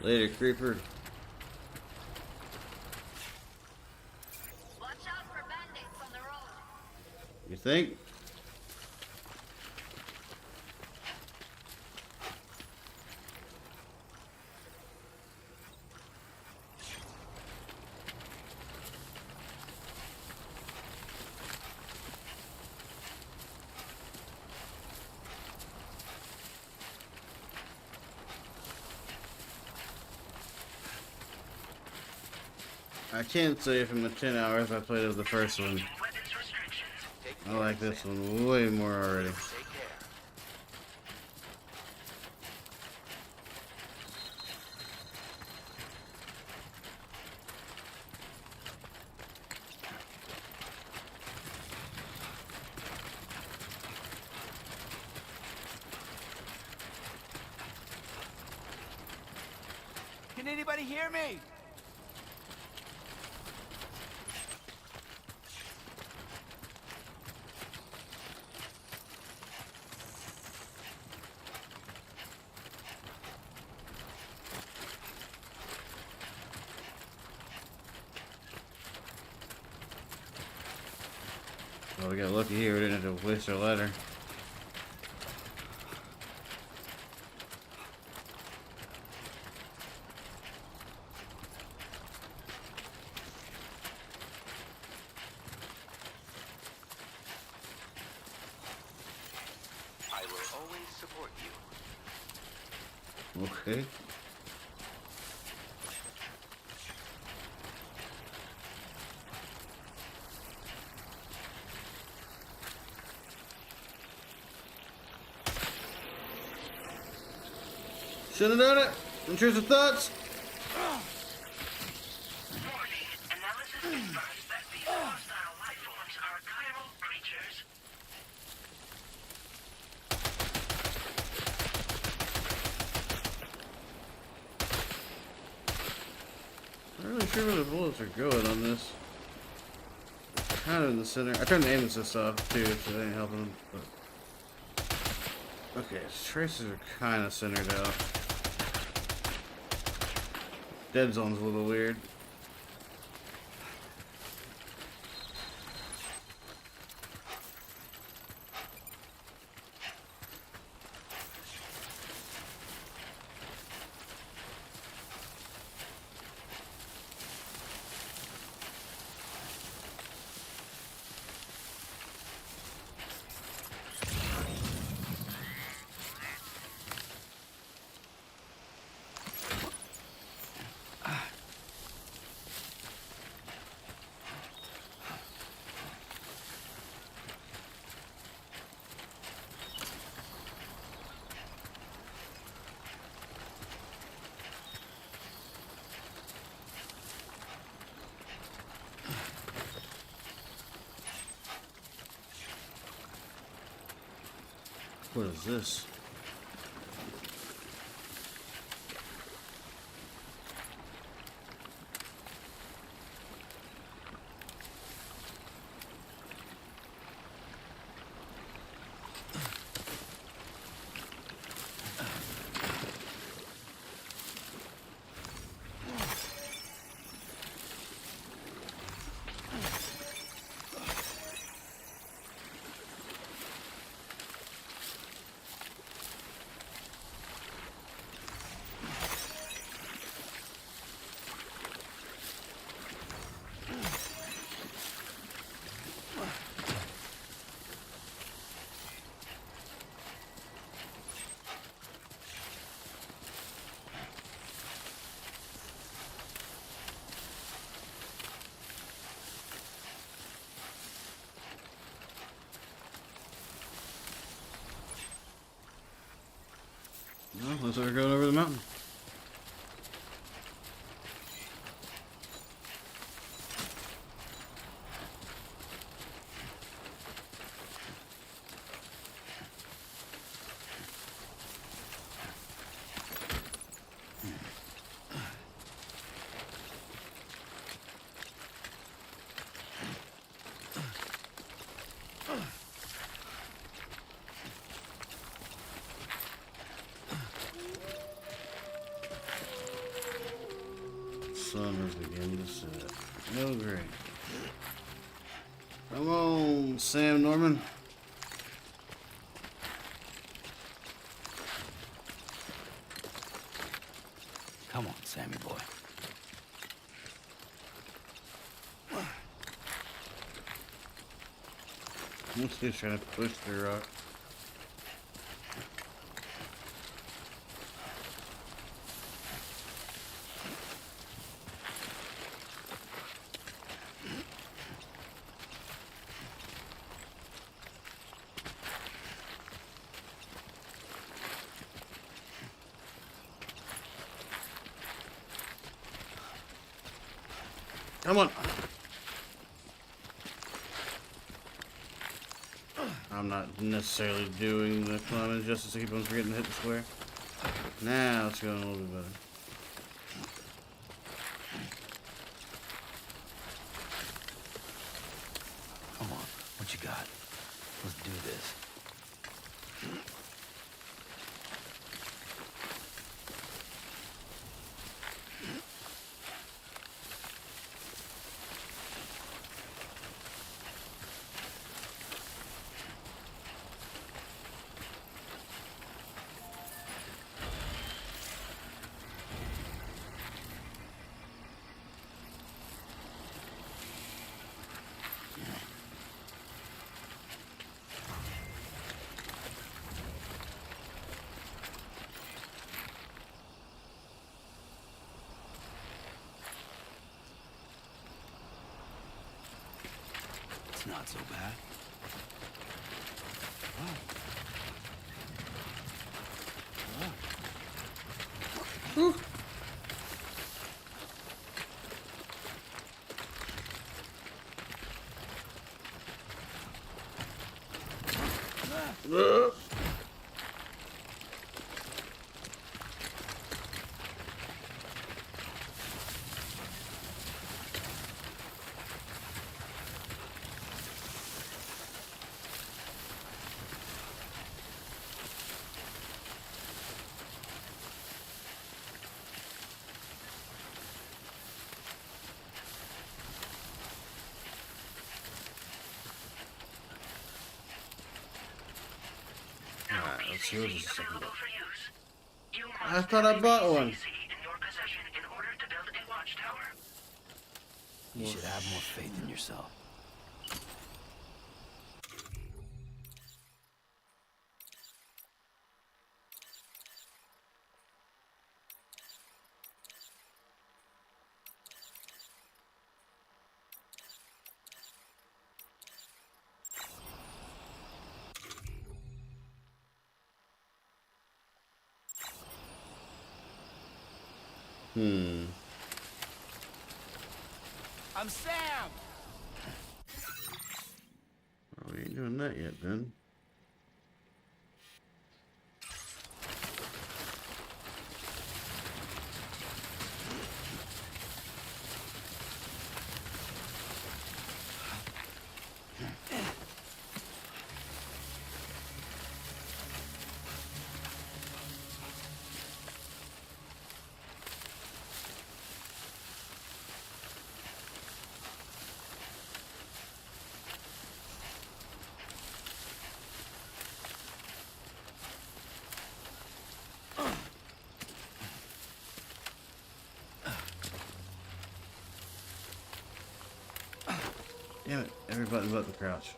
Later, creeper. Watch out for bandits on the road. You think? I can't say from the 10 hours I played of the first one, I like this one way more already. Take care. Can anybody hear me? Well, we got lucky here, we didn't have to waste our ladder. I will always support you. Okay. Should have done it. Intrusive thoughts. Warning. Analysis confirms that these hostile life forms are chiral creatures. I'm not really sure where the bullets are going on this. Kind of in the center. I turned the aim assist off too, so that ain't helping them. But... okay, traces are kind of centered out. Dead zone's a little weird. What is this? Well, looks like we're going over the mountain. Sun is beginning to set. Oh, great. Come on, Sam Norman. Come on, Sammy boy. He's trying to push the rock. Come on. I'm not necessarily doing the climbing justice to keep on forgetting to hit the square. Now it's going a little bit better. Come on, what you got? Let's do this. It's not so bad. Whew. Alright, let's see what this is talking about. I thought I bought one. You should have more faith in yourself. I'm Sam! Oh, we ain't doing that yet, then. Every button but the crouch.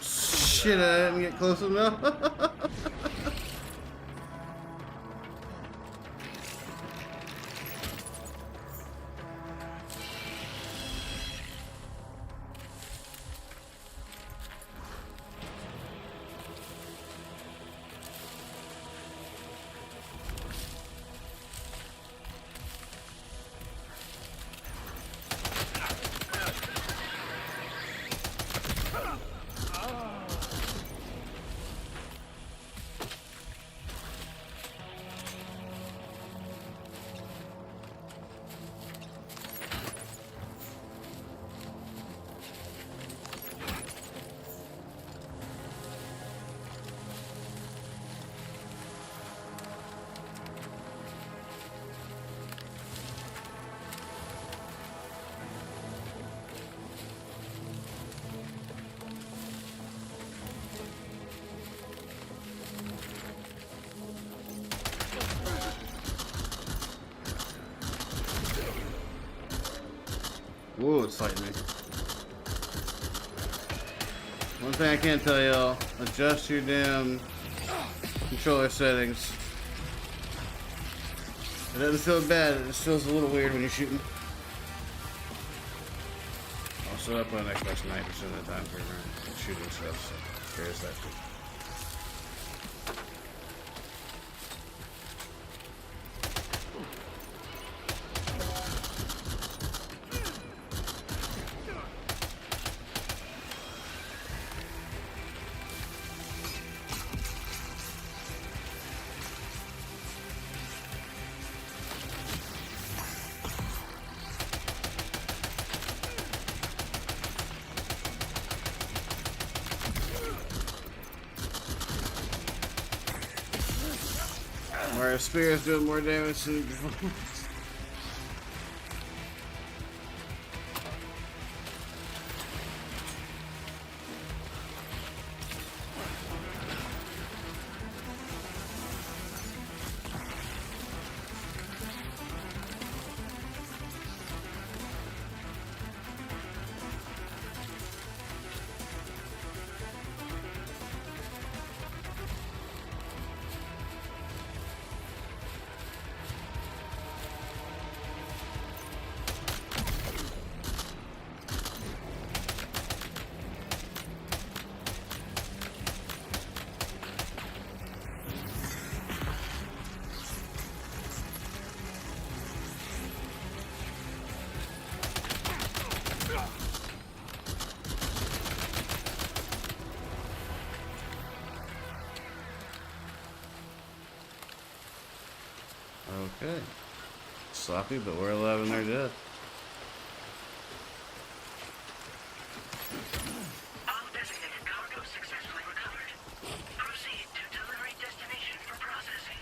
Shit, I didn't get close enough. Whoa, it's fighting me. One thing I can't tell y'all, adjust your damn controller settings. It doesn't feel bad, it just feels a little weird when you're shooting. Also, I put on Xbox 90% of the time for shooting stuff, so there's that too. Where a spear is doing more damage than before. Okay. Sloppy, but we're alive and they're dead. All designated cargo successfully recovered. Proceed to delivery destination for processing.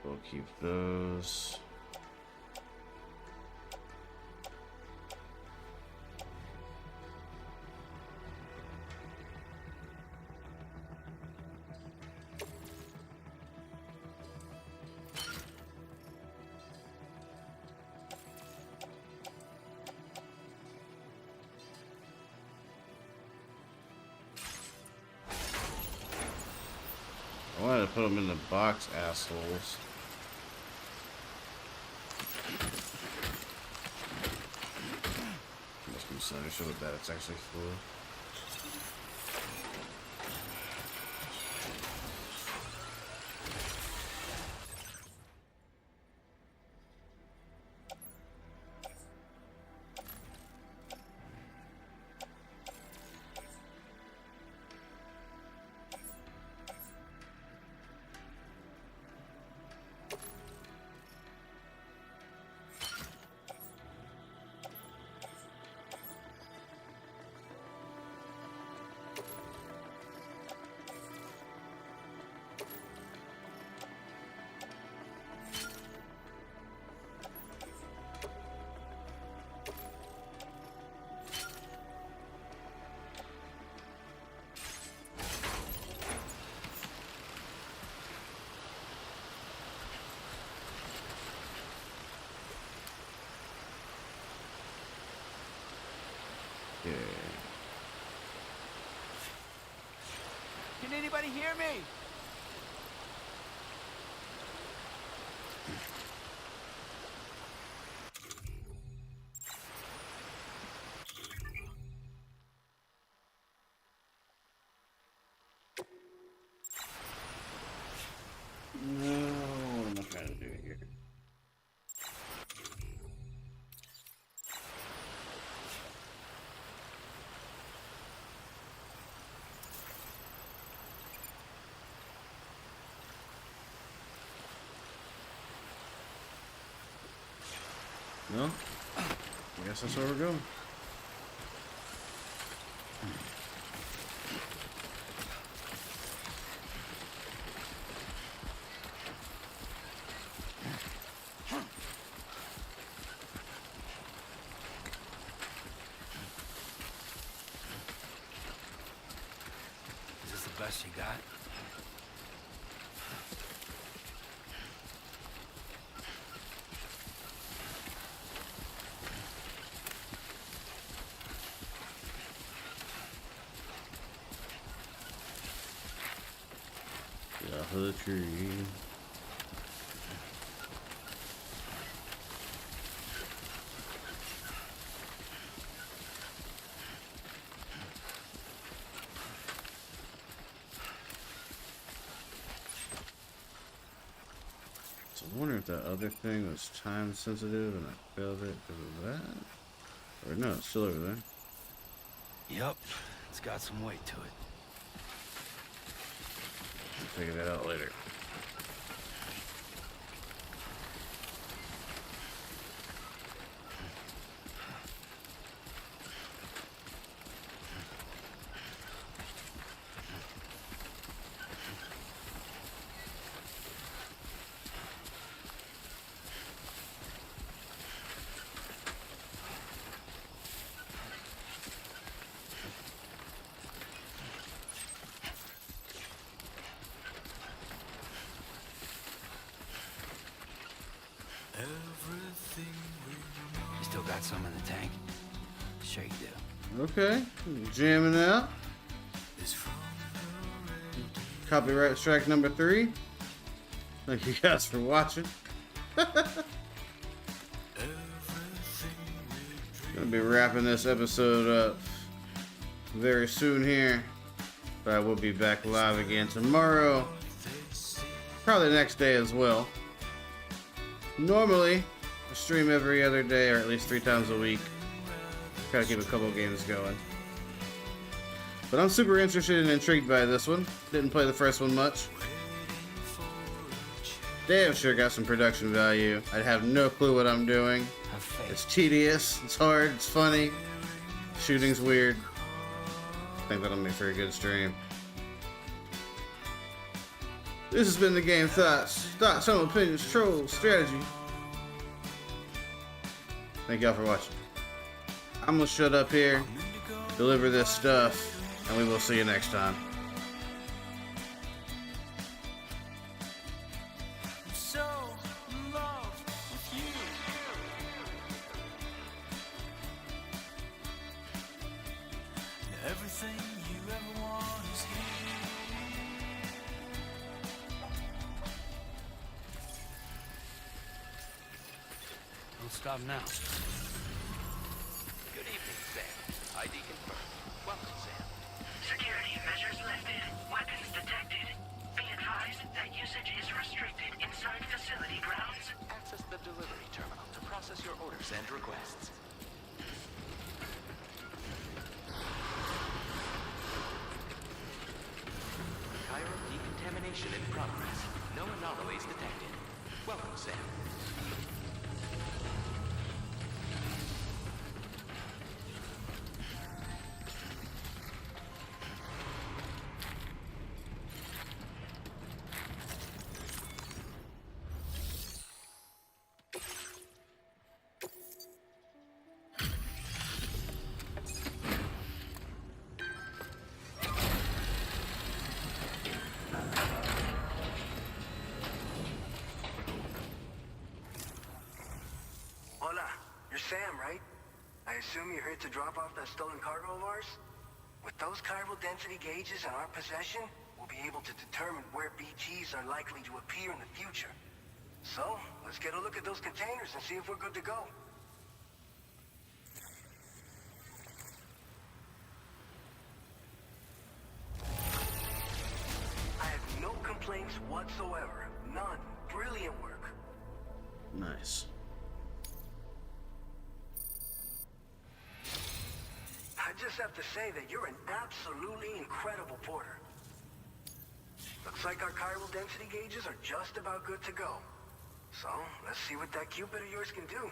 We'll keep those. might have put them in the box, assholes. Must be misunderstood that it's actually full. Yeah. Can anybody hear me? No, what am I trying to do here? No? I guess that's where we're going. Is this the best you got? Get off of the tree. So I wonder if that other thing was time sensitive and I failed it because of that? Or no, it's still over there. Yep, it's got some weight to it. I'll figure that out later. You still got some in the tank? Sure you do. Okay, jamming out. Copyright strike number 3. Thank you guys for watching. Gonna be wrapping this episode up very soon here, but I will be back live again tomorrow, probably the next day as well. Normally, I stream every other day or at least 3 times a week. Try to keep a couple games going. But I'm super interested and intrigued by this one. Didn't play the first one much. Damn sure got some production value. I have no clue what I'm doing. Have faith. It's tedious, it's hard, it's funny. Shooting's weird. I think that'll make for a good stream. This has been the Game Thoughts. Thoughts, some opinions, trolls, strategy. Thank y'all for watching. I'm gonna shut up here, deliver this stuff, and we will see you next time. Everything you ever want is here. stop now. Good evening, Sam. ID confirmed. Welcome, Sam. Security measures lifted. Weapons detected. Be advised that usage is restricted inside facility grounds. Access the delivery terminal to process your orders and requests. Chiral decontamination in progress. No anomalies detected. Welcome, Sam. Hola, you're Sam, right? I assume you're here to drop off that stolen cargo of ours? With those chiral density gauges in our possession, we'll be able to determine where BTs are likely to appear in the future. So, let's get a look at those containers and see if we're good to go. I have no complaints whatsoever. None. Brilliant work. Nice. I just have to say that you're an absolutely incredible porter. Looks like our chiral density gauges are just about good to go. So, let's see what that Cupid of yours can do.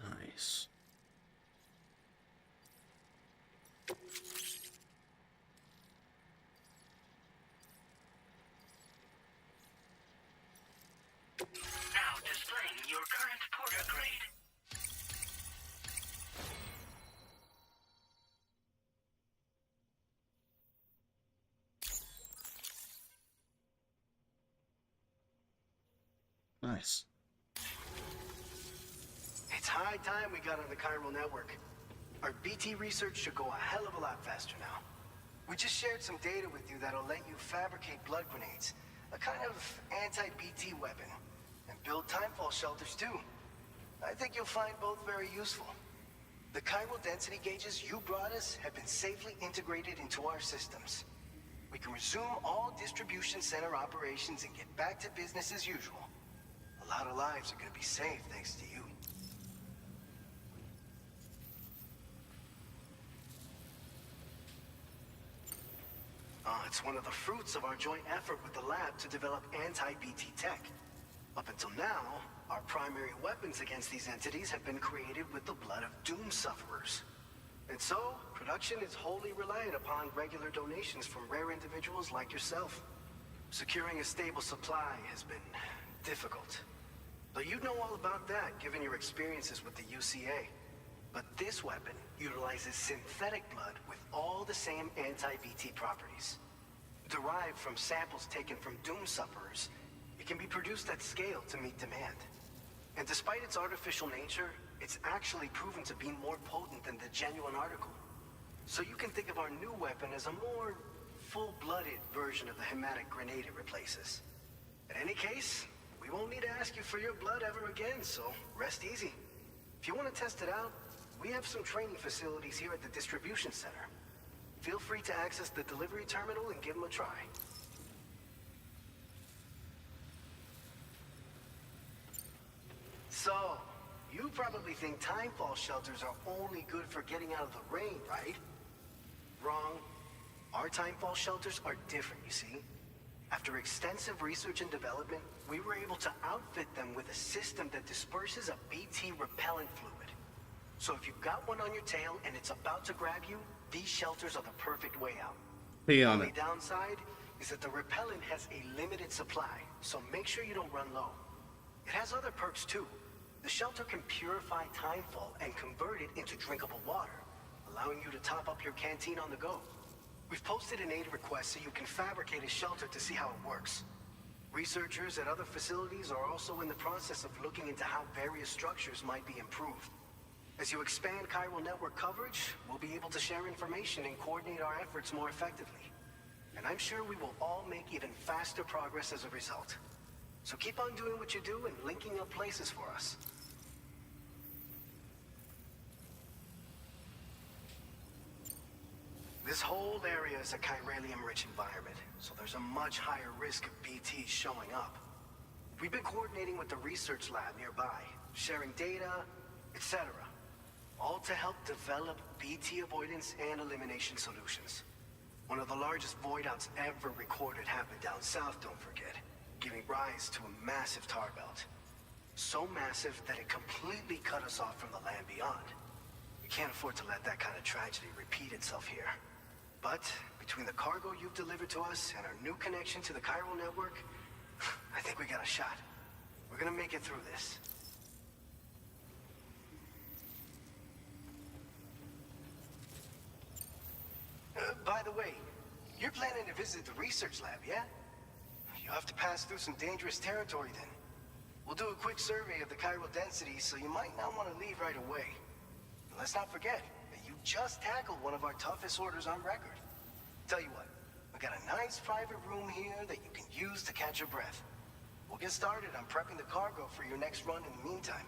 Nice. Now displaying your current porter grade. Nice. It's high time we got on the chiral network. Our BT research should go a hell of a lot faster now. We just shared some data with you that'll let you fabricate blood grenades, a kind of anti-BT weapon, and build timefall shelters too. I think you'll find both very useful. The chiral density gauges you brought us have been safely integrated into our systems. We can resume all distribution center operations and get back to business as usual. A lot of lives are gonna be saved thanks to you. It's one of the fruits of our joint effort with the lab to develop anti-BT tech. Up until now, our primary weapons against these entities have been created with the blood of doom sufferers. And so, production is wholly reliant upon regular donations from rare individuals like yourself. Securing a stable supply has been difficult. But you know all about that, given your experiences with the UCA. But this weapon utilizes synthetic blood with all the same anti-BT properties. Derived from samples taken from doom sufferers, it can be produced at scale to meet demand. And despite its artificial nature, it's actually proven to be more potent than the genuine article. So you can think of our new weapon as a more full-blooded version of the hematic grenade it replaces. In any case, we won't need to ask you for your blood ever again, so rest easy. If you want to test it out, we have some training facilities here at the distribution center. Feel free to access the delivery terminal and give them a try. So, you probably think timefall shelters are only good for getting out of the rain, right? Wrong. Our timefall shelters are different, you see. After extensive research and development, we were able to outfit them with a system that disperses a BT repellent fluid. So if you've got one on your tail and it's about to grab you, these shelters are the perfect way out. Pee The on only it. downside is that the repellent has a limited supply, so make sure you don't run low. It has other perks too. The shelter can purify timefall and convert it into drinkable water, allowing you to top up your canteen on the go. We've posted an aid request so you can fabricate a shelter to see how it works. Researchers at other facilities are also in the process of looking into how various structures might be improved. As you expand chiral network coverage, we'll be able to share information and coordinate our efforts more effectively. And I'm sure we will all make even faster progress as a result. So keep on doing what you do and linking up places for us. This whole area is a chiralium-rich environment, so there's a much higher risk of BTs showing up. We've been coordinating with the research lab nearby, sharing data, etc. All to help develop BT avoidance and elimination solutions. One of the largest void outs ever recorded happened down south, don't forget, giving rise to a massive tar belt. So massive that it completely cut us off from the land beyond. We can't afford to let that kind of tragedy repeat itself here. But between the cargo you've delivered to us and our new connection to the chiral network, I think we got a shot. We're gonna make it through this. By the way, you're planning to visit the research lab, yeah? You'll have to pass through some dangerous territory then. We'll do a quick survey of the chiral density, so you might not want to leave right away. And let's not forget that you just tackled one of our toughest orders on record. Tell you what, we got a nice private room here that you can use to catch your breath. We'll get started on prepping the cargo for your next run in the meantime.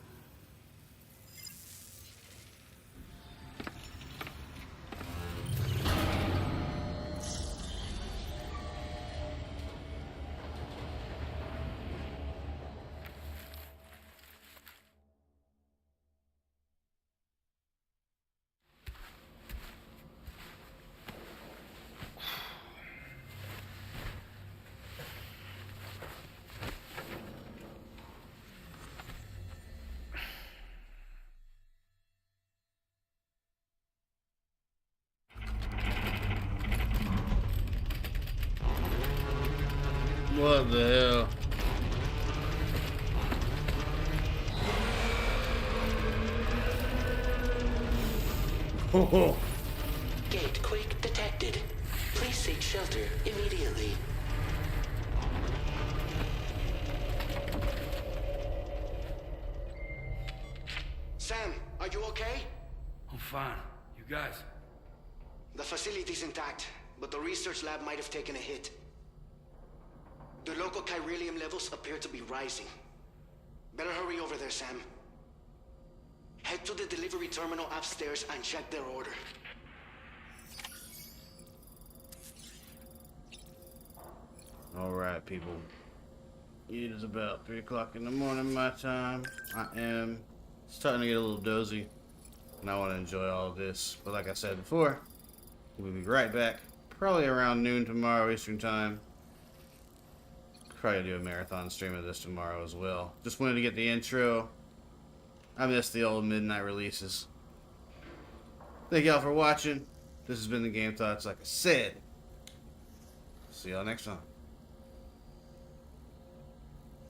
What the hell? Oh, Gate quake detected. Please seek shelter immediately. Sam, are you okay? I'm fine. You guys? The facility's intact, but the research lab might have taken a hit. The local chiralium levels appear to be rising. Better hurry over there, Sam. Head to the delivery terminal upstairs and check their order. alright, people. It is about 3 o'clock in the morning my time. I am starting to get a little dozy, and I want to enjoy all of this. But like I said before, we'll be right back, probably around noon tomorrow Eastern time. Probably do a marathon stream of this tomorrow as well. Just wanted to get the intro. I miss the old midnight releases. Thank y'all for watching. This has been the GameTHOTS. Like I said, see y'all next time.